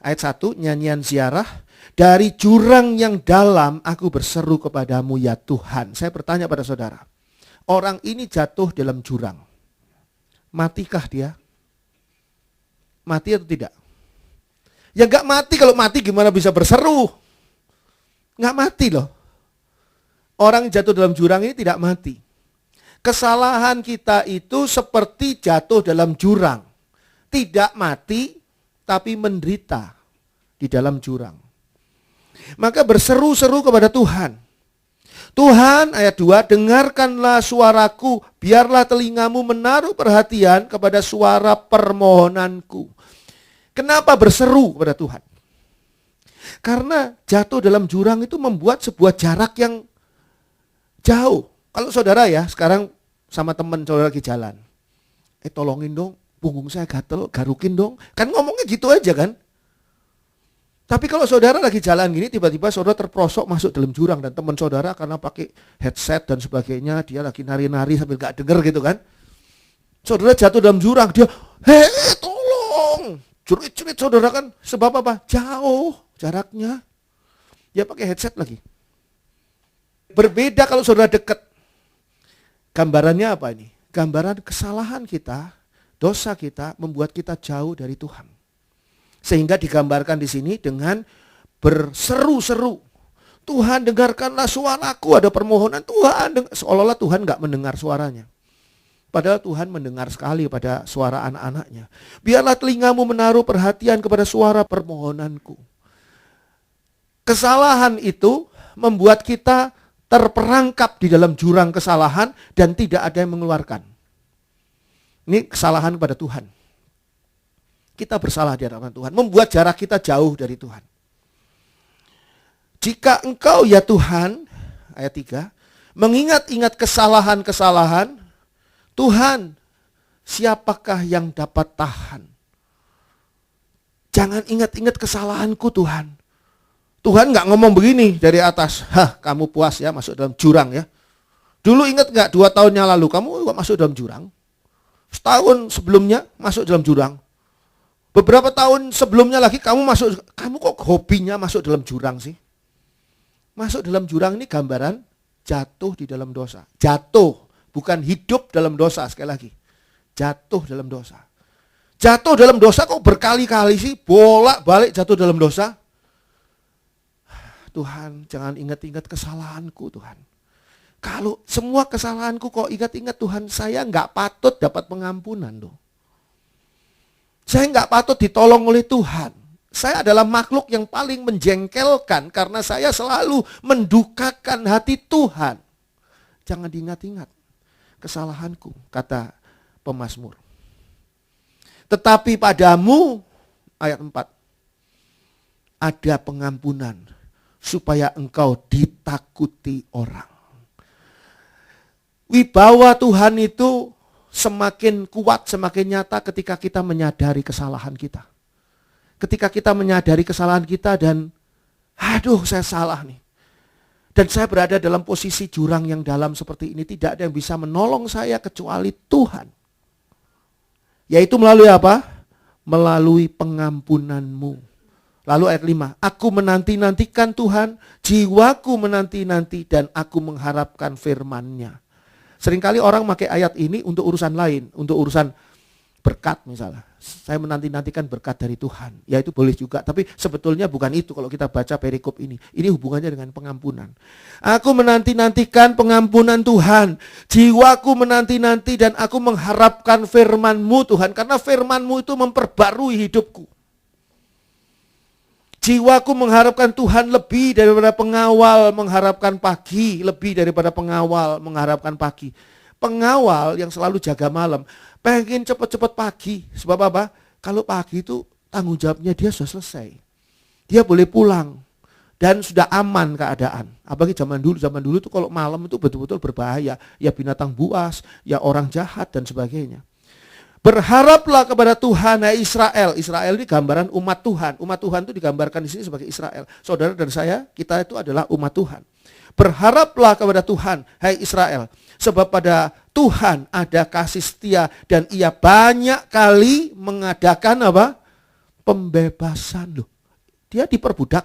ayat 1, nyanyian ziarah, dari jurang yang dalam aku berseru kepadamu ya Tuhan. Saya bertanya pada saudara, orang ini jatuh dalam jurang. Matikah dia? Mati atau tidak? Ya nggak mati, kalau mati gimana bisa berseru? Nggak mati loh. Orang jatuh dalam jurang ini tidak mati. Kesalahan kita itu seperti jatuh dalam jurang. Tidak mati, tapi menderita di dalam jurang. Maka berseru-seru kepada Tuhan. Tuhan, ayat 2, dengarkanlah suaraku, biarlah telingamu menaruh perhatian kepada suara permohonanku. Kenapa berseru kepada Tuhan? Karena jatuh dalam jurang itu membuat sebuah jarak yang jauh. Kalau saudara ya, sekarang sama teman saudara lagi jalan. Tolongin dong, punggung saya gatel, garukin dong. Kan ngomongnya gitu aja kan. Tapi kalau saudara lagi jalan gini, tiba-tiba saudara terprosok masuk dalam jurang. Dan teman saudara karena pakai headset dan sebagainya, dia lagi nari-nari sambil gak denger gitu kan. Saudara jatuh dalam jurang, dia, hei tolong. Jerit-jerit saudara kan, sebab apa? Jauh jaraknya. Dia pakai headset lagi. Berbeda kalau saudara dekat. Gambarannya apa ini? Gambaran kesalahan kita, dosa kita membuat kita jauh dari Tuhan. Sehingga digambarkan di sini dengan berseru-seru. Tuhan dengarkanlah suaraku, ada permohonan Tuhan. Seolah-olah Tuhan gak mendengar suaranya. Padahal Tuhan mendengar sekali pada suara anak-anaknya. Biarlah telingamu menaruh perhatian kepada suara permohonanku. Kesalahan itu membuat kita terperangkap di dalam jurang kesalahan dan tidak ada yang mengeluarkan. Ini kesalahan kepada Tuhan. Kita bersalah di hadapan Tuhan, membuat jarak kita jauh dari Tuhan. Jika engkau ya Tuhan, ayat 3, mengingat-ingat kesalahan-kesalahan, Tuhan, siapakah yang dapat tahan? Jangan ingat-ingat kesalahanku Tuhan. Tuhan gak ngomong begini dari atas, kamu puas ya masuk dalam jurang ya. Dulu ingat gak 2 tahun yang lalu kamu masuk dalam jurang? Setahun sebelumnya masuk dalam jurang. Beberapa tahun sebelumnya lagi kamu kok hobinya masuk dalam jurang sih? Masuk dalam jurang ini gambaran jatuh di dalam dosa. Jatuh, bukan hidup dalam dosa sekali lagi. Jatuh dalam dosa. Jatuh dalam dosa kok berkali-kali sih? Bolak-balik jatuh dalam dosa. Tuhan, jangan ingat-ingat kesalahanku Tuhan. Kalau semua kesalahanku kok ingat-ingat Tuhan, saya nggak patut dapat pengampunan loh. Saya nggak patut ditolong oleh Tuhan. Saya adalah makhluk yang paling menjengkelkan karena saya selalu mendukakan hati Tuhan. Jangan diingat-ingat kesalahanku, kata pemazmur. Tetapi padamu, ayat 4, ada pengampunan supaya engkau ditakuti orang. Wibawa Tuhan itu semakin kuat, semakin nyata ketika kita menyadari kesalahan kita. Ketika kita menyadari kesalahan kita dan, aduh saya salah nih. Dan saya berada dalam posisi jurang yang dalam seperti ini. Tidak ada yang bisa menolong saya kecuali Tuhan. Yaitu melalui apa? Melalui pengampunanmu. Lalu ayat 5, aku menanti-nantikan Tuhan, jiwaku menanti-nanti dan aku mengharapkan firman-Nya. Seringkali orang pakai ayat ini untuk urusan lain, untuk urusan berkat misalnya. Saya menanti-nantikan berkat dari Tuhan. Ya itu boleh juga, tapi sebetulnya bukan itu kalau kita baca perikop ini. Ini hubungannya dengan pengampunan. Aku menanti-nantikan pengampunan Tuhan. Jiwaku menanti-nanti dan aku mengharapkan firman-Mu Tuhan. Karena firman-Mu itu memperbarui hidupku. Jiwaku mengharapkan Tuhan lebih daripada pengawal mengharapkan pagi, lebih daripada pengawal mengharapkan pagi. Pengawal yang selalu jaga malam, pengen cepat-cepat pagi. Sebab apa? Kalau pagi itu tanggung jawabnya dia sudah selesai. Dia boleh pulang dan sudah aman keadaan. Apalagi zaman dulu tuh kalau malam itu betul-betul berbahaya. Ya binatang buas, ya orang jahat dan sebagainya. Berharaplah kepada Tuhan, hai Israel. Israel ini gambaran umat Tuhan. Umat Tuhan itu digambarkan di sini sebagai Israel. Saudara dan saya, kita itu adalah umat Tuhan. Berharaplah kepada Tuhan, hai Israel. Sebab pada Tuhan ada kasih setia dan Ia banyak kali mengadakan apa? Pembebasan loh. Dia diperbudak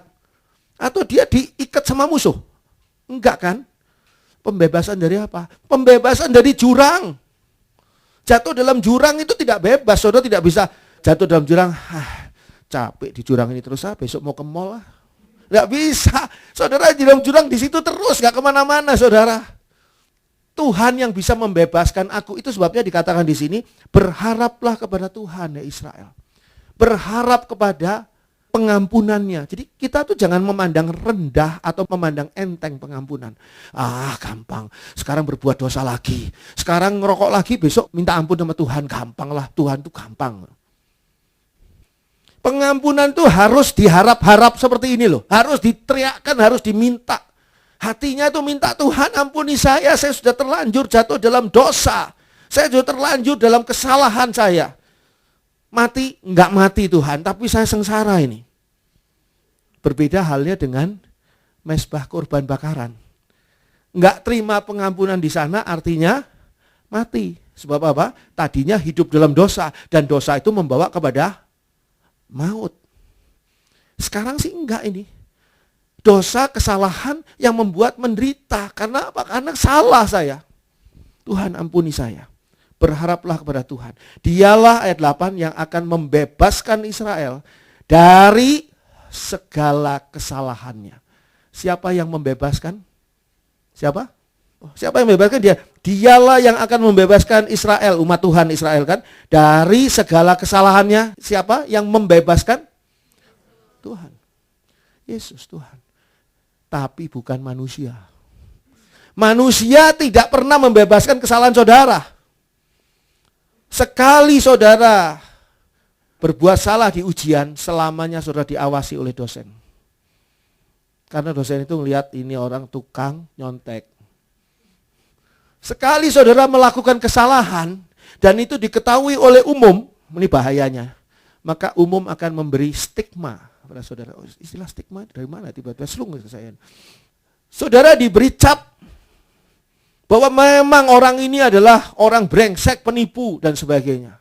atau dia diikat sama musuh? Enggak kan? Pembebasan dari apa? Pembebasan dari jurang. Jatuh dalam jurang itu tidak bebas. Saudara tidak bisa jatuh dalam jurang. Capek di jurang ini terus, besok mau ke mall lah. Tidak bisa. Saudara di dalam jurang di situ terus, gak kemana-mana saudara. Tuhan yang bisa membebaskan aku. Itu sebabnya dikatakan di sini, berharaplah kepada Tuhan ya Israel. Berharap kepada pengampunannya. Jadi kita tuh jangan memandang rendah atau memandang enteng pengampunan. Gampang. Sekarang berbuat dosa lagi. Sekarang ngerokok lagi, besok minta ampun sama Tuhan. Gampang lah. Tuhan tuh gampang. Pengampunan tuh harus diharap-harap seperti ini loh. Harus diteriakkan, harus diminta. Hatinya tuh minta, Tuhan ampuni saya sudah terlanjur jatuh dalam dosa. Saya sudah terlanjur dalam kesalahan saya. Mati, enggak mati Tuhan, tapi saya sengsara ini. Berbeda halnya dengan mezbah korban bakaran. Enggak terima pengampunan di sana artinya mati. Sebab apa? Tadinya hidup dalam dosa, dan dosa itu membawa kepada maut. Sekarang sih enggak ini. Dosa, kesalahan yang membuat menderita. Karena apa? Karena salah saya. Tuhan ampuni saya. Berharaplah kepada Tuhan. Dialah ayat 8 yang akan membebaskan Israel dari segala kesalahannya. Siapa yang membebaskan? Siapa? Siapa yang membebaskan? Dia. Dialah yang akan membebaskan Israel, umat Tuhan Israel kan, dari segala kesalahannya. Siapa yang membebaskan? Tuhan. Yesus Tuhan. Tapi bukan manusia. Manusia tidak pernah membebaskan kesalahan saudara. Sekali saudara berbuat salah di ujian, selamanya saudara diawasi oleh dosen. Karena dosen itu melihat ini orang tukang nyontek. Sekali saudara melakukan kesalahan dan itu diketahui oleh umum, ini bahayanya. Maka umum akan memberi stigma pada saudara. Istilah stigma dari mana tiba-tiba selung ke saya. Saudara diberi cap bahwa memang orang ini adalah orang brengsek, penipu, dan sebagainya.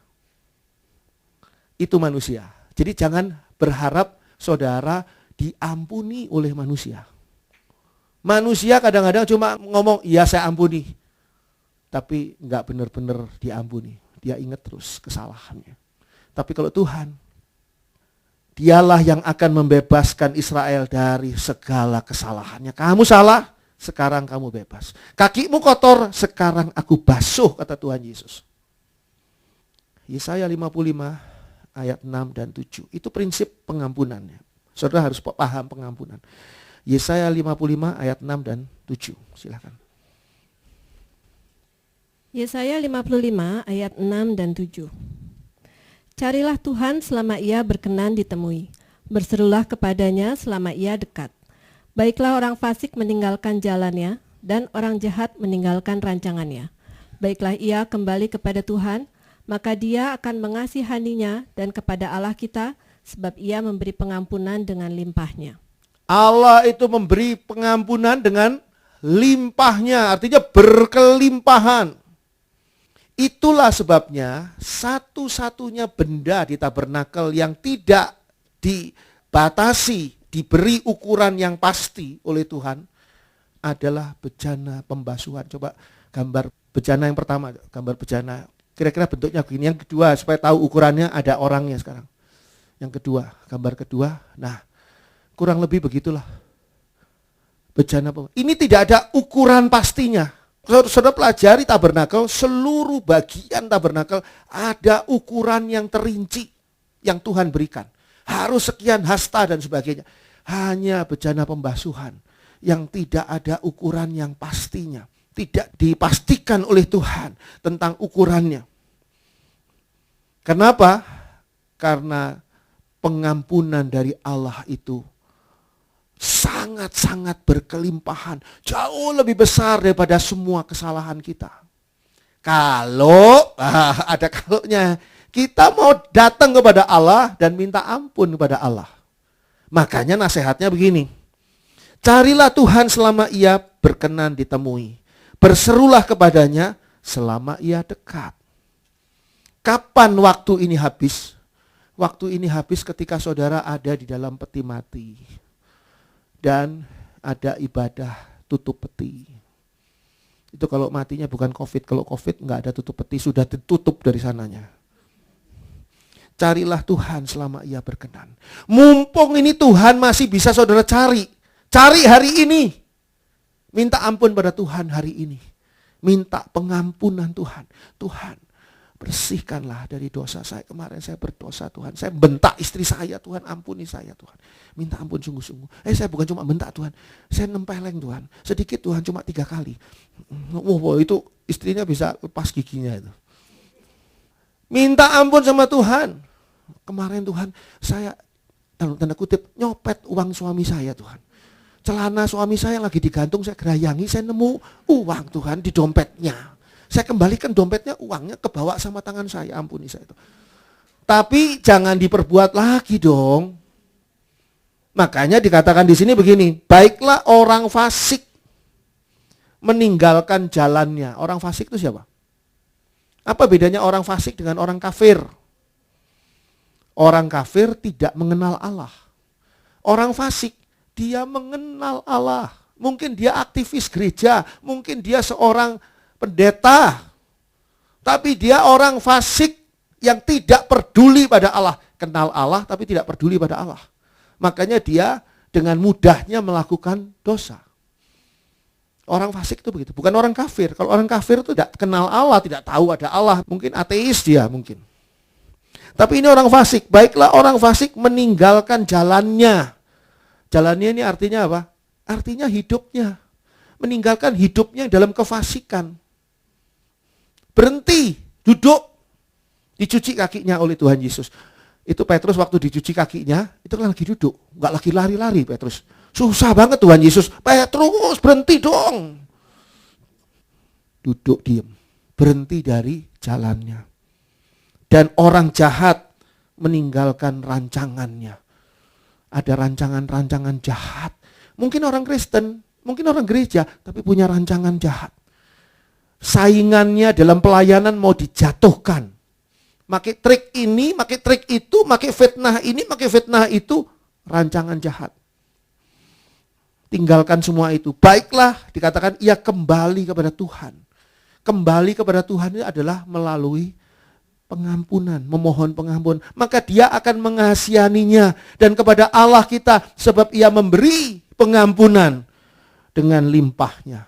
Itu manusia. Jadi jangan berharap saudara diampuni oleh manusia. Manusia kadang-kadang cuma ngomong, iya saya ampuni. Tapi enggak benar-benar diampuni. Dia ingat terus kesalahannya. Tapi kalau Tuhan, dialah yang akan membebaskan Israel dari segala kesalahannya. Kamu salah, sekarang kamu bebas. Kakimu kotor, sekarang aku basuh, kata Tuhan Yesus. Yesaya 55 ayat 6 dan 7. Itu prinsip pengampunannya. Saudara harus paham pengampunan. Yesaya 55 ayat 6 dan 7. Silakan. Yesaya 55 ayat 6 dan 7. Carilah Tuhan selama ia berkenan ditemui. Berserulah kepadanya selama ia dekat. Baiklah orang fasik meninggalkan jalannya, dan orang jahat meninggalkan rancangannya. Baiklah ia kembali kepada Tuhan, maka dia akan mengasihaninya, dan kepada Allah kita, sebab ia memberi pengampunan dengan limpahnya. Allah itu memberi pengampunan dengan limpahnya, artinya berkelimpahan. Itulah sebabnya satu-satunya benda di tabernakel yang tidak dibatasi, diberi ukuran yang pasti oleh Tuhan adalah bejana pembasuhan. Coba gambar bejana yang pertama, gambar bejana. Kira-kira bentuknya begini. Yang kedua, supaya tahu ukurannya, ada orangnya sekarang. Yang kedua, gambar kedua. Nah, kurang lebih begitulah. Bejana pembasuhan. Ini tidak ada ukuran pastinya. Saudara pelajari tabernakel, seluruh bagian tabernakel ada ukuran yang terinci yang Tuhan berikan. Harus sekian hasta dan sebagainya. Hanya bejana pembasuhan yang tidak ada ukuran yang pastinya. Tidak dipastikan oleh Tuhan tentang ukurannya. Kenapa? Karena pengampunan dari Allah itu sangat-sangat berkelimpahan. Jauh lebih besar daripada semua kesalahan kita. Kalau, ada kalaunya, kita mau datang kepada Allah dan minta ampun kepada Allah. Makanya nasihatnya begini. Carilah Tuhan selama ia berkenan ditemui. Berserulah kepadanya selama ia dekat. Kapan waktu ini habis? Waktu ini habis ketika saudara ada di dalam peti mati. Dan ada ibadah tutup peti. Itu kalau matinya bukan COVID. Kalau COVID nggak ada tutup peti, sudah ditutup dari sananya. Carilah Tuhan selama ia berkenan. Mumpung ini Tuhan masih bisa saudara cari. Cari hari ini. Minta ampun pada Tuhan hari ini. Minta pengampunan Tuhan. Tuhan, bersihkanlah dari dosa saya. Kemarin saya berdosa Tuhan. Saya bentak istri saya, Tuhan ampuni saya Tuhan. Minta ampun sungguh-sungguh. Saya bukan cuma bentak Tuhan. Saya nempeleng Tuhan. Sedikit Tuhan, cuma 3 kali. Wow, itu istrinya bisa lepas giginya itu. Minta ampun sama Tuhan. Kemarin Tuhan, saya dalam tanda kutip nyopet uang suami saya Tuhan. Celana suami saya lagi digantung, saya gerayangi, saya nemu uang Tuhan di dompetnya. Saya kembalikan dompetnya, uangnya kebawa sama tangan saya, ampuni saya itu. Tapi jangan diperbuat lagi dong. Makanya dikatakan di sini begini, baiklah orang fasik meninggalkan jalannya. Orang fasik itu siapa? Apa bedanya orang fasik dengan orang kafir? Orang kafir tidak mengenal Allah. Orang fasik, dia mengenal Allah. Mungkin dia aktivis gereja, mungkin dia seorang pendeta. Tapi dia orang fasik yang tidak peduli pada Allah. Kenal Allah tapi tidak peduli pada Allah. Makanya dia dengan mudahnya melakukan dosa. Orang fasik itu begitu, bukan orang kafir. Kalau orang kafir itu tidak kenal Allah, tidak tahu ada Allah. Mungkin ateis dia mungkin. Tapi ini orang fasik. Baiklah orang fasik meninggalkan jalannya. Jalannya ini artinya apa? Artinya hidupnya. Meninggalkan hidupnya dalam kefasikan. Berhenti, duduk. Dicuci kakinya oleh Tuhan Yesus. Itu Petrus waktu dicuci kakinya, itu kan lagi duduk. Enggak lagi lari-lari Petrus. Susah banget Tuhan Yesus. Petrus berhenti dong. Duduk diam. Berhenti dari jalannya. Dan orang jahat meninggalkan rancangannya. Ada rancangan-rancangan jahat. Mungkin orang Kristen, mungkin orang gereja, tapi punya rancangan jahat. Saingannya dalam pelayanan mau dijatuhkan. Makai trik ini, makai trik itu, makai fitnah ini, makai fitnah itu. Rancangan jahat. Tinggalkan semua itu. Baiklah, dikatakan ia kembali kepada Tuhan. Kembali kepada Tuhan itu adalah melalui pengampunan, memohon pengampunan. Maka dia akan mengasihaninya. Dan kepada Allah kita, sebab ia memberi pengampunan dengan limpahnya.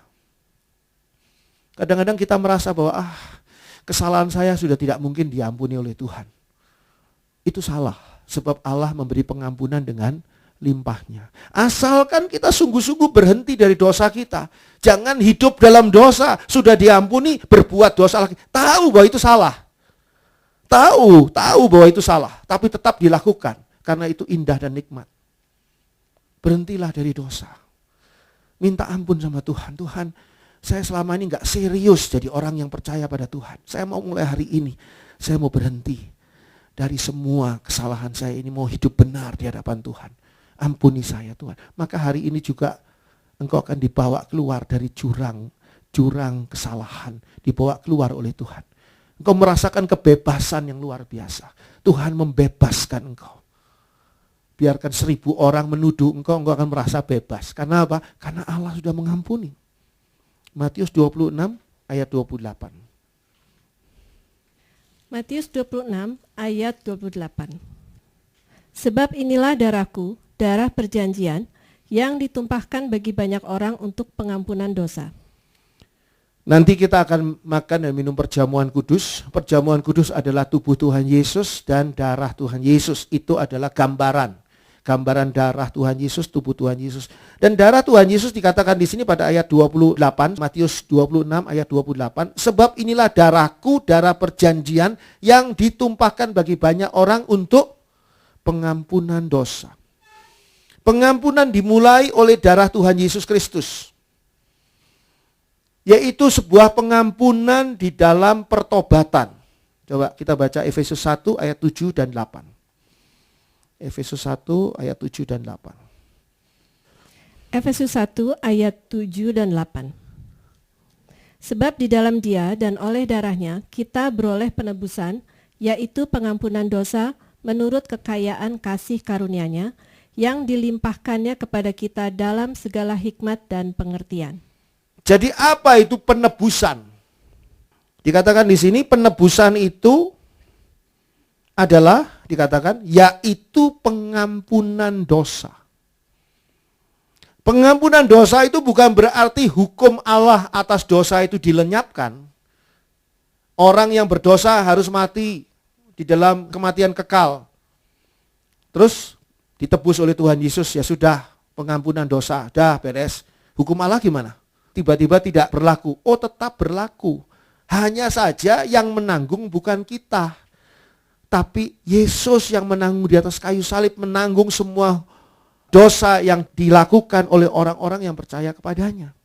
Kadang-kadang kita merasa bahwa kesalahan saya sudah tidak mungkin diampuni oleh Tuhan. Itu salah, sebab Allah memberi pengampunan dengan limpahnya. Asalkan kita sungguh-sungguh berhenti dari dosa kita. Jangan hidup dalam dosa, sudah diampuni, berbuat dosa lagi. Tahu bahwa itu salah. Tahu bahwa itu salah, tapi tetap dilakukan karena itu indah dan nikmat. Berhentilah dari dosa. Minta ampun sama Tuhan. Tuhan, saya selama ini enggak serius jadi orang yang percaya pada Tuhan. Saya mau mulai hari ini, saya mau berhenti dari semua kesalahan saya ini, mau hidup benar di hadapan Tuhan. Ampuni saya Tuhan. Maka hari ini juga engkau akan dibawa keluar dari jurang kesalahan, dibawa keluar oleh Tuhan. Engkau merasakan kebebasan yang luar biasa. Tuhan membebaskan engkau. Biarkan 1000 orang menuduh engkau akan merasa bebas. Karena apa? Karena Allah sudah mengampuni. Matius 26 ayat 28. Matius 26 ayat 28. Sebab inilah darahku, darah perjanjian, yang ditumpahkan bagi banyak orang untuk pengampunan dosa. Nanti kita akan makan dan minum perjamuan kudus. Perjamuan kudus adalah tubuh Tuhan Yesus dan darah Tuhan Yesus. Itu adalah gambaran. Gambaran darah Tuhan Yesus, tubuh Tuhan Yesus. Dan darah Tuhan Yesus dikatakan di sini pada ayat 28, Matius 26 ayat 28. Sebab inilah darahku, darah perjanjian yang ditumpahkan bagi banyak orang untuk pengampunan dosa. Pengampunan dimulai oleh darah Tuhan Yesus Kristus. Yaitu sebuah pengampunan di dalam pertobatan. Coba kita baca Efesus 1 ayat 7 dan 8. Efesus 1 ayat 7 dan 8. Efesus 1 ayat 7 dan 8. Sebab di dalam Dia dan oleh darahnya kita beroleh penebusan, yaitu pengampunan dosa menurut kekayaan kasih karunia-Nya yang dilimpahkannya kepada kita dalam segala hikmat dan pengertian. Jadi apa itu penebusan? Dikatakan di sini penebusan itu adalah dikatakan yaitu pengampunan dosa. Pengampunan dosa itu bukan berarti hukum Allah atas dosa itu dilenyapkan. Orang yang berdosa harus mati di dalam kematian kekal. Terus ditebus oleh Tuhan Yesus, ya sudah, pengampunan dosa, dah beres. Hukum Allah gimana? Tiba-tiba tidak berlaku. Oh, tetap berlaku. Hanya saja yang menanggung bukan kita. Tapi Yesus yang menanggung di atas kayu salib, menanggung semua dosa yang dilakukan oleh orang-orang yang percaya kepadanya.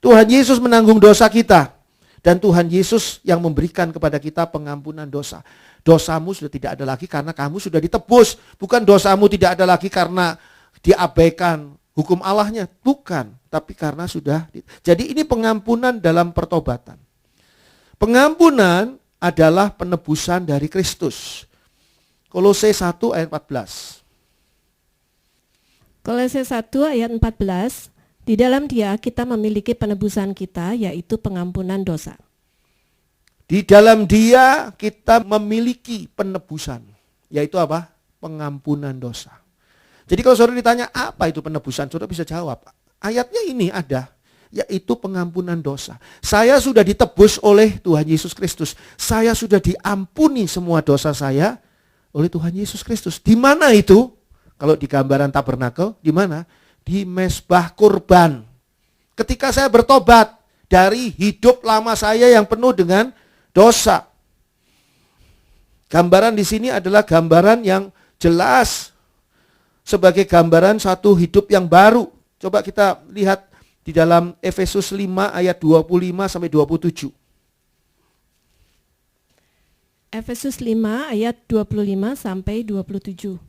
Tuhan Yesus menanggung dosa kita. Dan Tuhan Yesus yang memberikan kepada kita pengampunan dosa. Dosamu sudah tidak ada lagi karena kamu sudah ditebus. Bukan dosamu tidak ada lagi karena diabaikan hukum Allahnya. Bukan, tapi karena sudah. Jadi ini pengampunan dalam pertobatan. Pengampunan adalah penebusan dari Kristus. Kolose 1 ayat 14. Kolose 1 ayat 14. Di dalam Dia kita memiliki penebusan kita, yaitu pengampunan dosa. Di dalam Dia kita memiliki penebusan, yaitu apa? Pengampunan dosa. Jadi kalau saudara ditanya apa itu penebusan, saudara bisa jawab. Ayatnya ini ada, yaitu pengampunan dosa. Saya sudah ditebus oleh Tuhan Yesus Kristus. Saya sudah diampuni semua dosa saya oleh Tuhan Yesus Kristus. Di mana itu? Kalau di gambaran tabernakel, di mana? Di mezbah kurban. Ketika saya bertobat dari hidup lama saya yang penuh dengan dosa. Gambaran di sini adalah gambaran yang jelas sebagai gambaran satu hidup yang baru. Coba kita lihat di dalam Efesus 5 ayat 25 sampai 27. Efesus 5 ayat 25 sampai 27.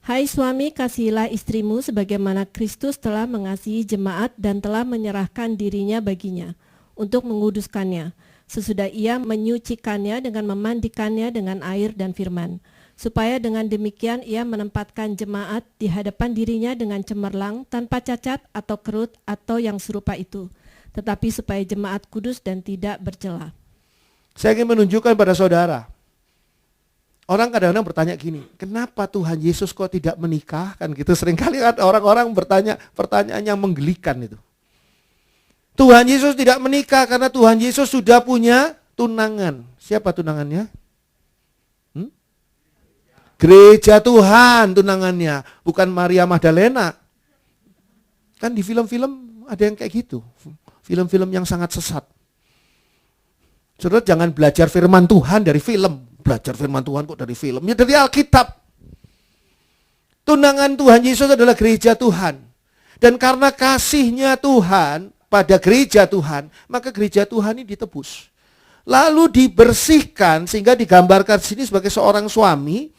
Hai suami, kasihilah istrimu sebagaimana Kristus telah mengasihi jemaat dan telah menyerahkan dirinya baginya untuk menguduskannya, sesudah ia menyucikannya dengan memandikannya dengan air dan firman, supaya dengan demikian ia menempatkan jemaat di hadapan dirinya dengan cemerlang, tanpa cacat atau kerut atau yang serupa itu, tetapi supaya jemaat kudus dan tidak bercela. Saya ingin menunjukkan pada saudara, orang kadang-kadang bertanya gini, kenapa Tuhan Yesus kok tidak menikah? Kan gitu, seringkali kan orang-orang bertanya pertanyaan yang menggelikan itu. Tuhan Yesus tidak menikah karena Tuhan Yesus sudah punya tunangan. Siapa tunangannya? Gereja Tuhan tunangannya, bukan Maria Magdalena. Kan di film-film ada yang kayak gitu, film-film yang sangat sesat. Saudara jangan belajar firman Tuhan dari film. Belajar firman Tuhan kok dari film? Ya dari Alkitab. Tunangan Tuhan Yesus adalah gereja Tuhan. Dan karena kasihnya Tuhan pada gereja Tuhan, maka gereja Tuhan ini ditebus. Lalu dibersihkan sehingga digambarkan di sini sebagai seorang suami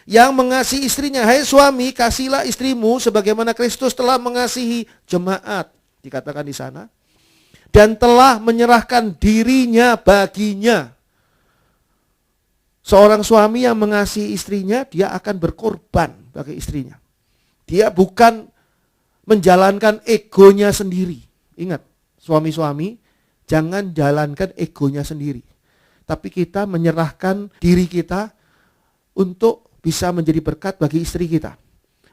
yang mengasihi istrinya. Hai suami, kasihilah istrimu sebagaimana Kristus telah mengasihi jemaat. Dikatakan di sana. Dan telah menyerahkan dirinya baginya. Seorang suami yang mengasihi istrinya, dia akan berkorban bagi istrinya. Dia bukan menjalankan egonya sendiri. Ingat, suami-suami jangan jalankan egonya sendiri. Tapi kita menyerahkan diri kita untuk bisa menjadi berkat bagi istri kita.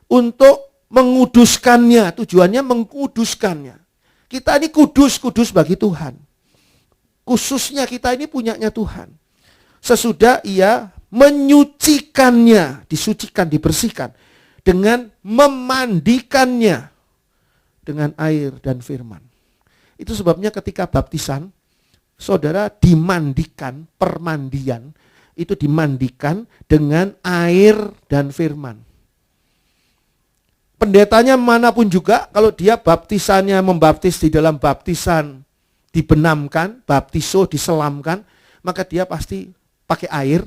Untuk menguduskannya, tujuannya menguduskannya. Kita ini kudus bagi Tuhan. Khususnya kita ini punyanya Tuhan. Sesudah ia menyucikannya, disucikan, dibersihkan, dengan memandikannya dengan air dan firman. Itu sebabnya ketika baptisan, saudara dimandikan, permandian, itu dimandikan dengan air dan firman. Pendetanya manapun juga, kalau dia baptisannya membaptis di dalam baptisan, dibenamkan, baptiso, diselamkan, maka dia pasti pakai air.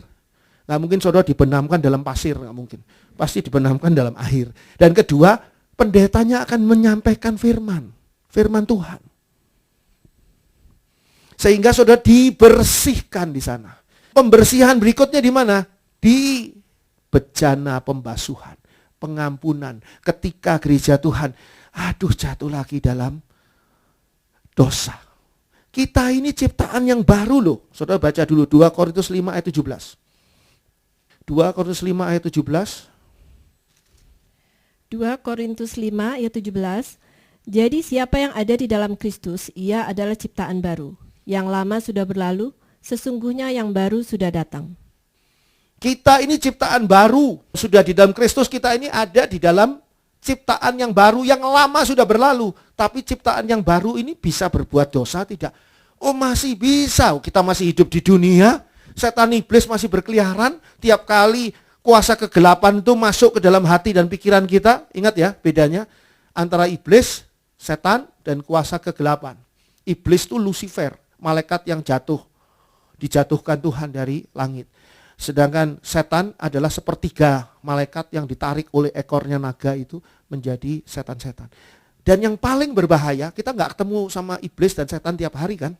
Nggak mungkin saudara dibenamkan dalam pasir, nggak mungkin. Pasti dibenamkan dalam air. Dan kedua, pendetanya akan menyampaikan firman Tuhan. Sehingga saudara dibersihkan di sana. Pembersihan berikutnya di mana? Di bejana pembasuhan, pengampunan. Ketika gereja Tuhan, jatuh lagi dalam dosa. Kita ini ciptaan yang baru loh. Saudara baca dulu 2 Korintus 5 ayat 17. 2 Korintus 5 ayat 17. 2 Korintus 5 ayat 17. Jadi siapa yang ada di dalam Kristus, ia adalah ciptaan baru. Yang lama sudah berlalu, sesungguhnya yang baru sudah datang. Kita ini ciptaan baru. Sudah di dalam Kristus, kita ini ada di dalam ciptaan yang baru. Yang lama sudah berlalu. Tapi ciptaan yang baru ini bisa berbuat dosa tidak? Oh masih bisa. Kita masih hidup di dunia. Setan iblis masih berkeliaran. Tiap kali kuasa kegelapan itu masuk ke dalam hati dan pikiran kita. Ingat ya bedanya antara iblis, setan, dan kuasa kegelapan. Iblis itu Lucifer, malaikat yang dijatuhkan Tuhan dari langit. Sedangkan setan adalah sepertiga malaikat yang ditarik oleh ekornya naga itu menjadi setan-setan. Dan yang paling berbahaya, kita nggak ketemu sama iblis dan setan tiap hari kan.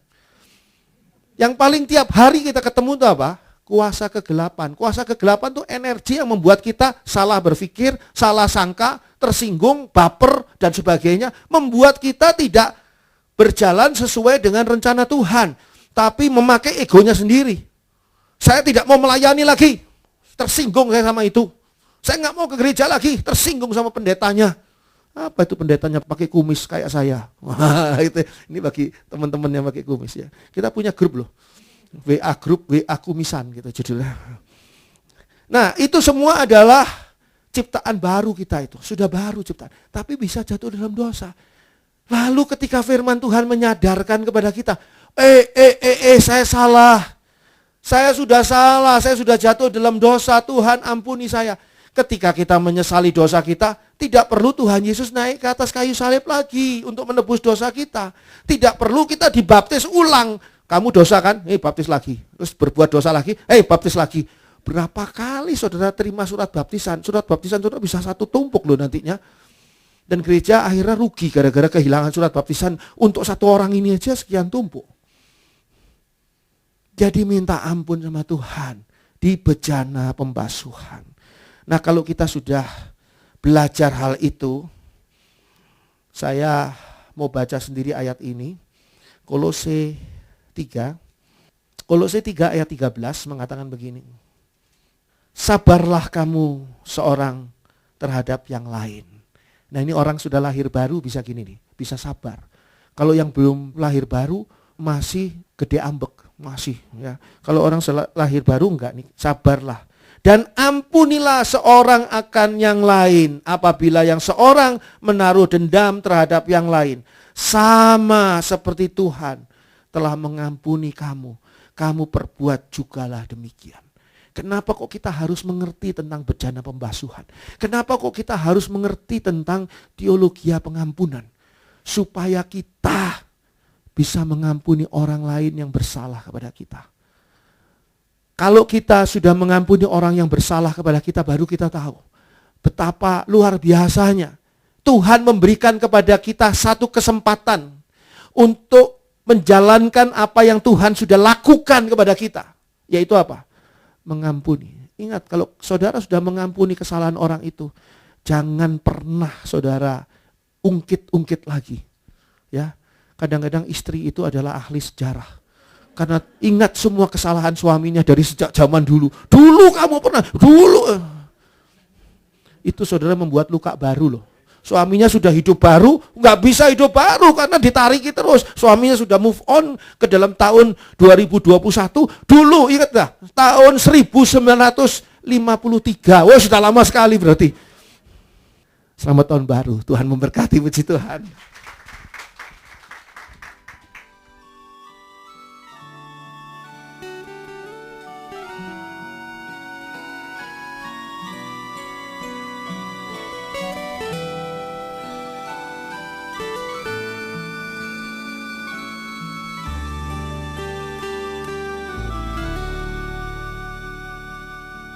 Yang paling tiap hari kita ketemu itu apa? Kuasa kegelapan. Kuasa kegelapan itu energi yang membuat kita salah berpikir, salah sangka, tersinggung, baper, dan sebagainya. Membuat kita tidak berjalan sesuai dengan rencana Tuhan. Tapi memakai egonya sendiri. Saya tidak mau melayani lagi. Tersinggung saya sama itu. Saya nggak mau ke gereja lagi. Tersinggung sama pendetanya. Apa itu pendetanya pakai kumis kayak saya? Wah, ini bagi teman-teman yang pakai kumis ya. Kita punya grup loh. WA grup, WA kumisan gitu judulnya. Nah itu semua adalah ciptaan baru kita itu. Sudah baru ciptaan. Tapi bisa jatuh dalam dosa. Lalu ketika firman Tuhan menyadarkan kepada kita. Saya salah. Saya sudah salah. Saya sudah jatuh dalam dosa. Tuhan ampuni saya. Ketika kita menyesali dosa kita. Tidak perlu Tuhan Yesus naik ke atas kayu salib lagi. Untuk menebus dosa kita. Tidak perlu kita dibaptis ulang. Kamu dosa kan? Baptis lagi. Terus berbuat dosa lagi. Baptis lagi. Berapa kali saudara terima surat baptisan? Surat baptisan saudara bisa satu tumpuk loh nantinya. Dan gereja akhirnya rugi gara-gara kehilangan surat baptisan. Untuk satu orang ini aja sekian tumpuk. Jadi minta ampun sama Tuhan. Di bejana pembasuhan. Nah kalau kita sudah belajar hal itu. Saya mau baca sendiri ayat ini. Kolose 3 ayat 13 mengatakan begini. Sabarlah kamu seorang terhadap yang lain. Nah ini orang sudah lahir baru bisa gini nih, bisa sabar. Kalau yang belum lahir baru masih gede ambek, masih ya. Kalau orang lahir baru enggak nih, sabarlah. Dan ampunilah seorang akan yang lain apabila yang seorang menaruh dendam terhadap yang lain. Sama seperti Tuhan telah mengampuni kamu. Kamu perbuat jugalah demikian. Kenapa kok kita harus mengerti tentang bejana pembasuhan? Kenapa kok kita harus mengerti tentang teologia pengampunan? Supaya kita bisa mengampuni orang lain yang bersalah kepada kita. Kalau kita sudah mengampuni orang yang bersalah kepada kita, baru kita tahu betapa luar biasanya Tuhan memberikan kepada kita satu kesempatan untuk menjalankan apa yang Tuhan sudah lakukan kepada kita. Yaitu apa? Mengampuni. Ingat, kalau saudara sudah mengampuni kesalahan orang itu, jangan pernah saudara ungkit-ungkit lagi. Ya, kadang-kadang istri itu adalah ahli sejarah. Karena ingat semua kesalahan suaminya dari sejak zaman dulu. Dulu kamu pernah, dulu. Itu saudara membuat luka baru loh. Suaminya sudah hidup baru, nggak bisa hidup baru karena ditariki terus. Suaminya sudah move on ke dalam tahun 2021. Dulu ingat dah, tahun 1953. Wah sudah lama sekali berarti. Selamat tahun baru, Tuhan memberkati, puji Tuhan.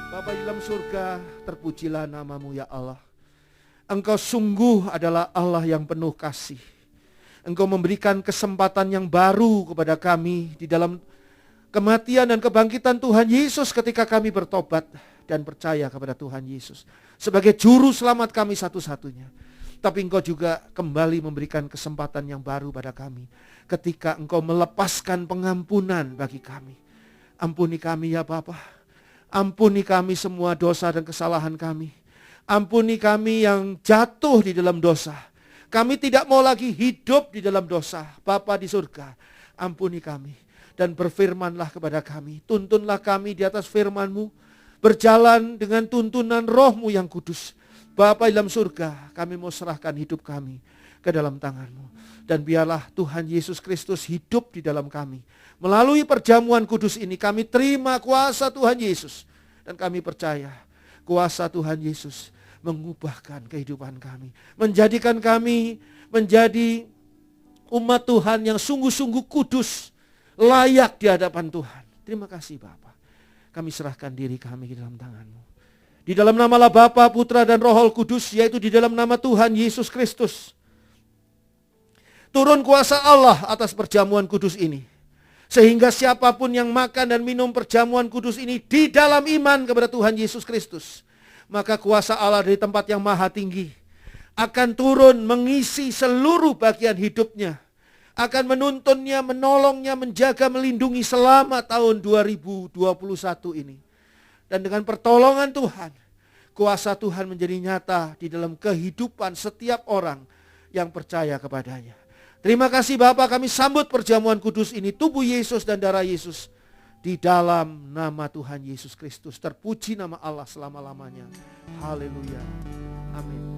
Bapa di dalam surga, terpujilah namamu ya Allah. Engkau sungguh adalah Allah yang penuh kasih. Engkau memberikan kesempatan yang baru kepada kami di dalam kematian dan kebangkitan Tuhan Yesus ketika kami bertobat dan percaya kepada Tuhan Yesus sebagai juru selamat kami satu-satunya. Tapi Engkau juga kembali memberikan kesempatan yang baru pada kami. Ketika Engkau melepaskan pengampunan bagi kami. Ampuni kami ya Bapa. Ampuni kami semua dosa dan kesalahan kami. Ampuni kami yang jatuh di dalam dosa. Kami tidak mau lagi hidup di dalam dosa. Bapa di surga, ampuni kami. Dan berfirmanlah kepada kami. Tuntunlah kami di atas firman-Mu. Berjalan dengan tuntunan Roh-Mu yang kudus. Bapa dalam surga, kami mau serahkan hidup kami ke dalam tangan-Mu. Dan biarlah Tuhan Yesus Kristus hidup di dalam kami. Melalui perjamuan kudus ini kami terima kuasa Tuhan Yesus. Dan kami percaya kuasa Tuhan Yesus mengubahkan kehidupan kami. Menjadikan kami menjadi umat Tuhan yang sungguh-sungguh kudus. Layak di hadapan Tuhan. Terima kasih Bapa. Kami serahkan diri kami ke dalam tangan-Mu. Di dalam namalah Bapa, Putra dan Roh Kudus, yaitu di dalam nama Tuhan Yesus Kristus. Turun kuasa Allah atas perjamuan kudus ini. Sehingga siapapun yang makan dan minum perjamuan kudus ini di dalam iman kepada Tuhan Yesus Kristus. Maka kuasa Allah dari tempat yang maha tinggi akan turun mengisi seluruh bagian hidupnya. Akan menuntunnya, menolongnya, menjaga, melindungi selama tahun 2021 ini. Dan dengan pertolongan Tuhan, kuasa Tuhan menjadi nyata di dalam kehidupan setiap orang yang percaya kepadanya. Terima kasih Bapa, kami sambut perjamuan kudus ini, tubuh Yesus dan darah Yesus. Di dalam nama Tuhan Yesus Kristus, terpuji nama Allah selama-lamanya. Haleluya. Amin.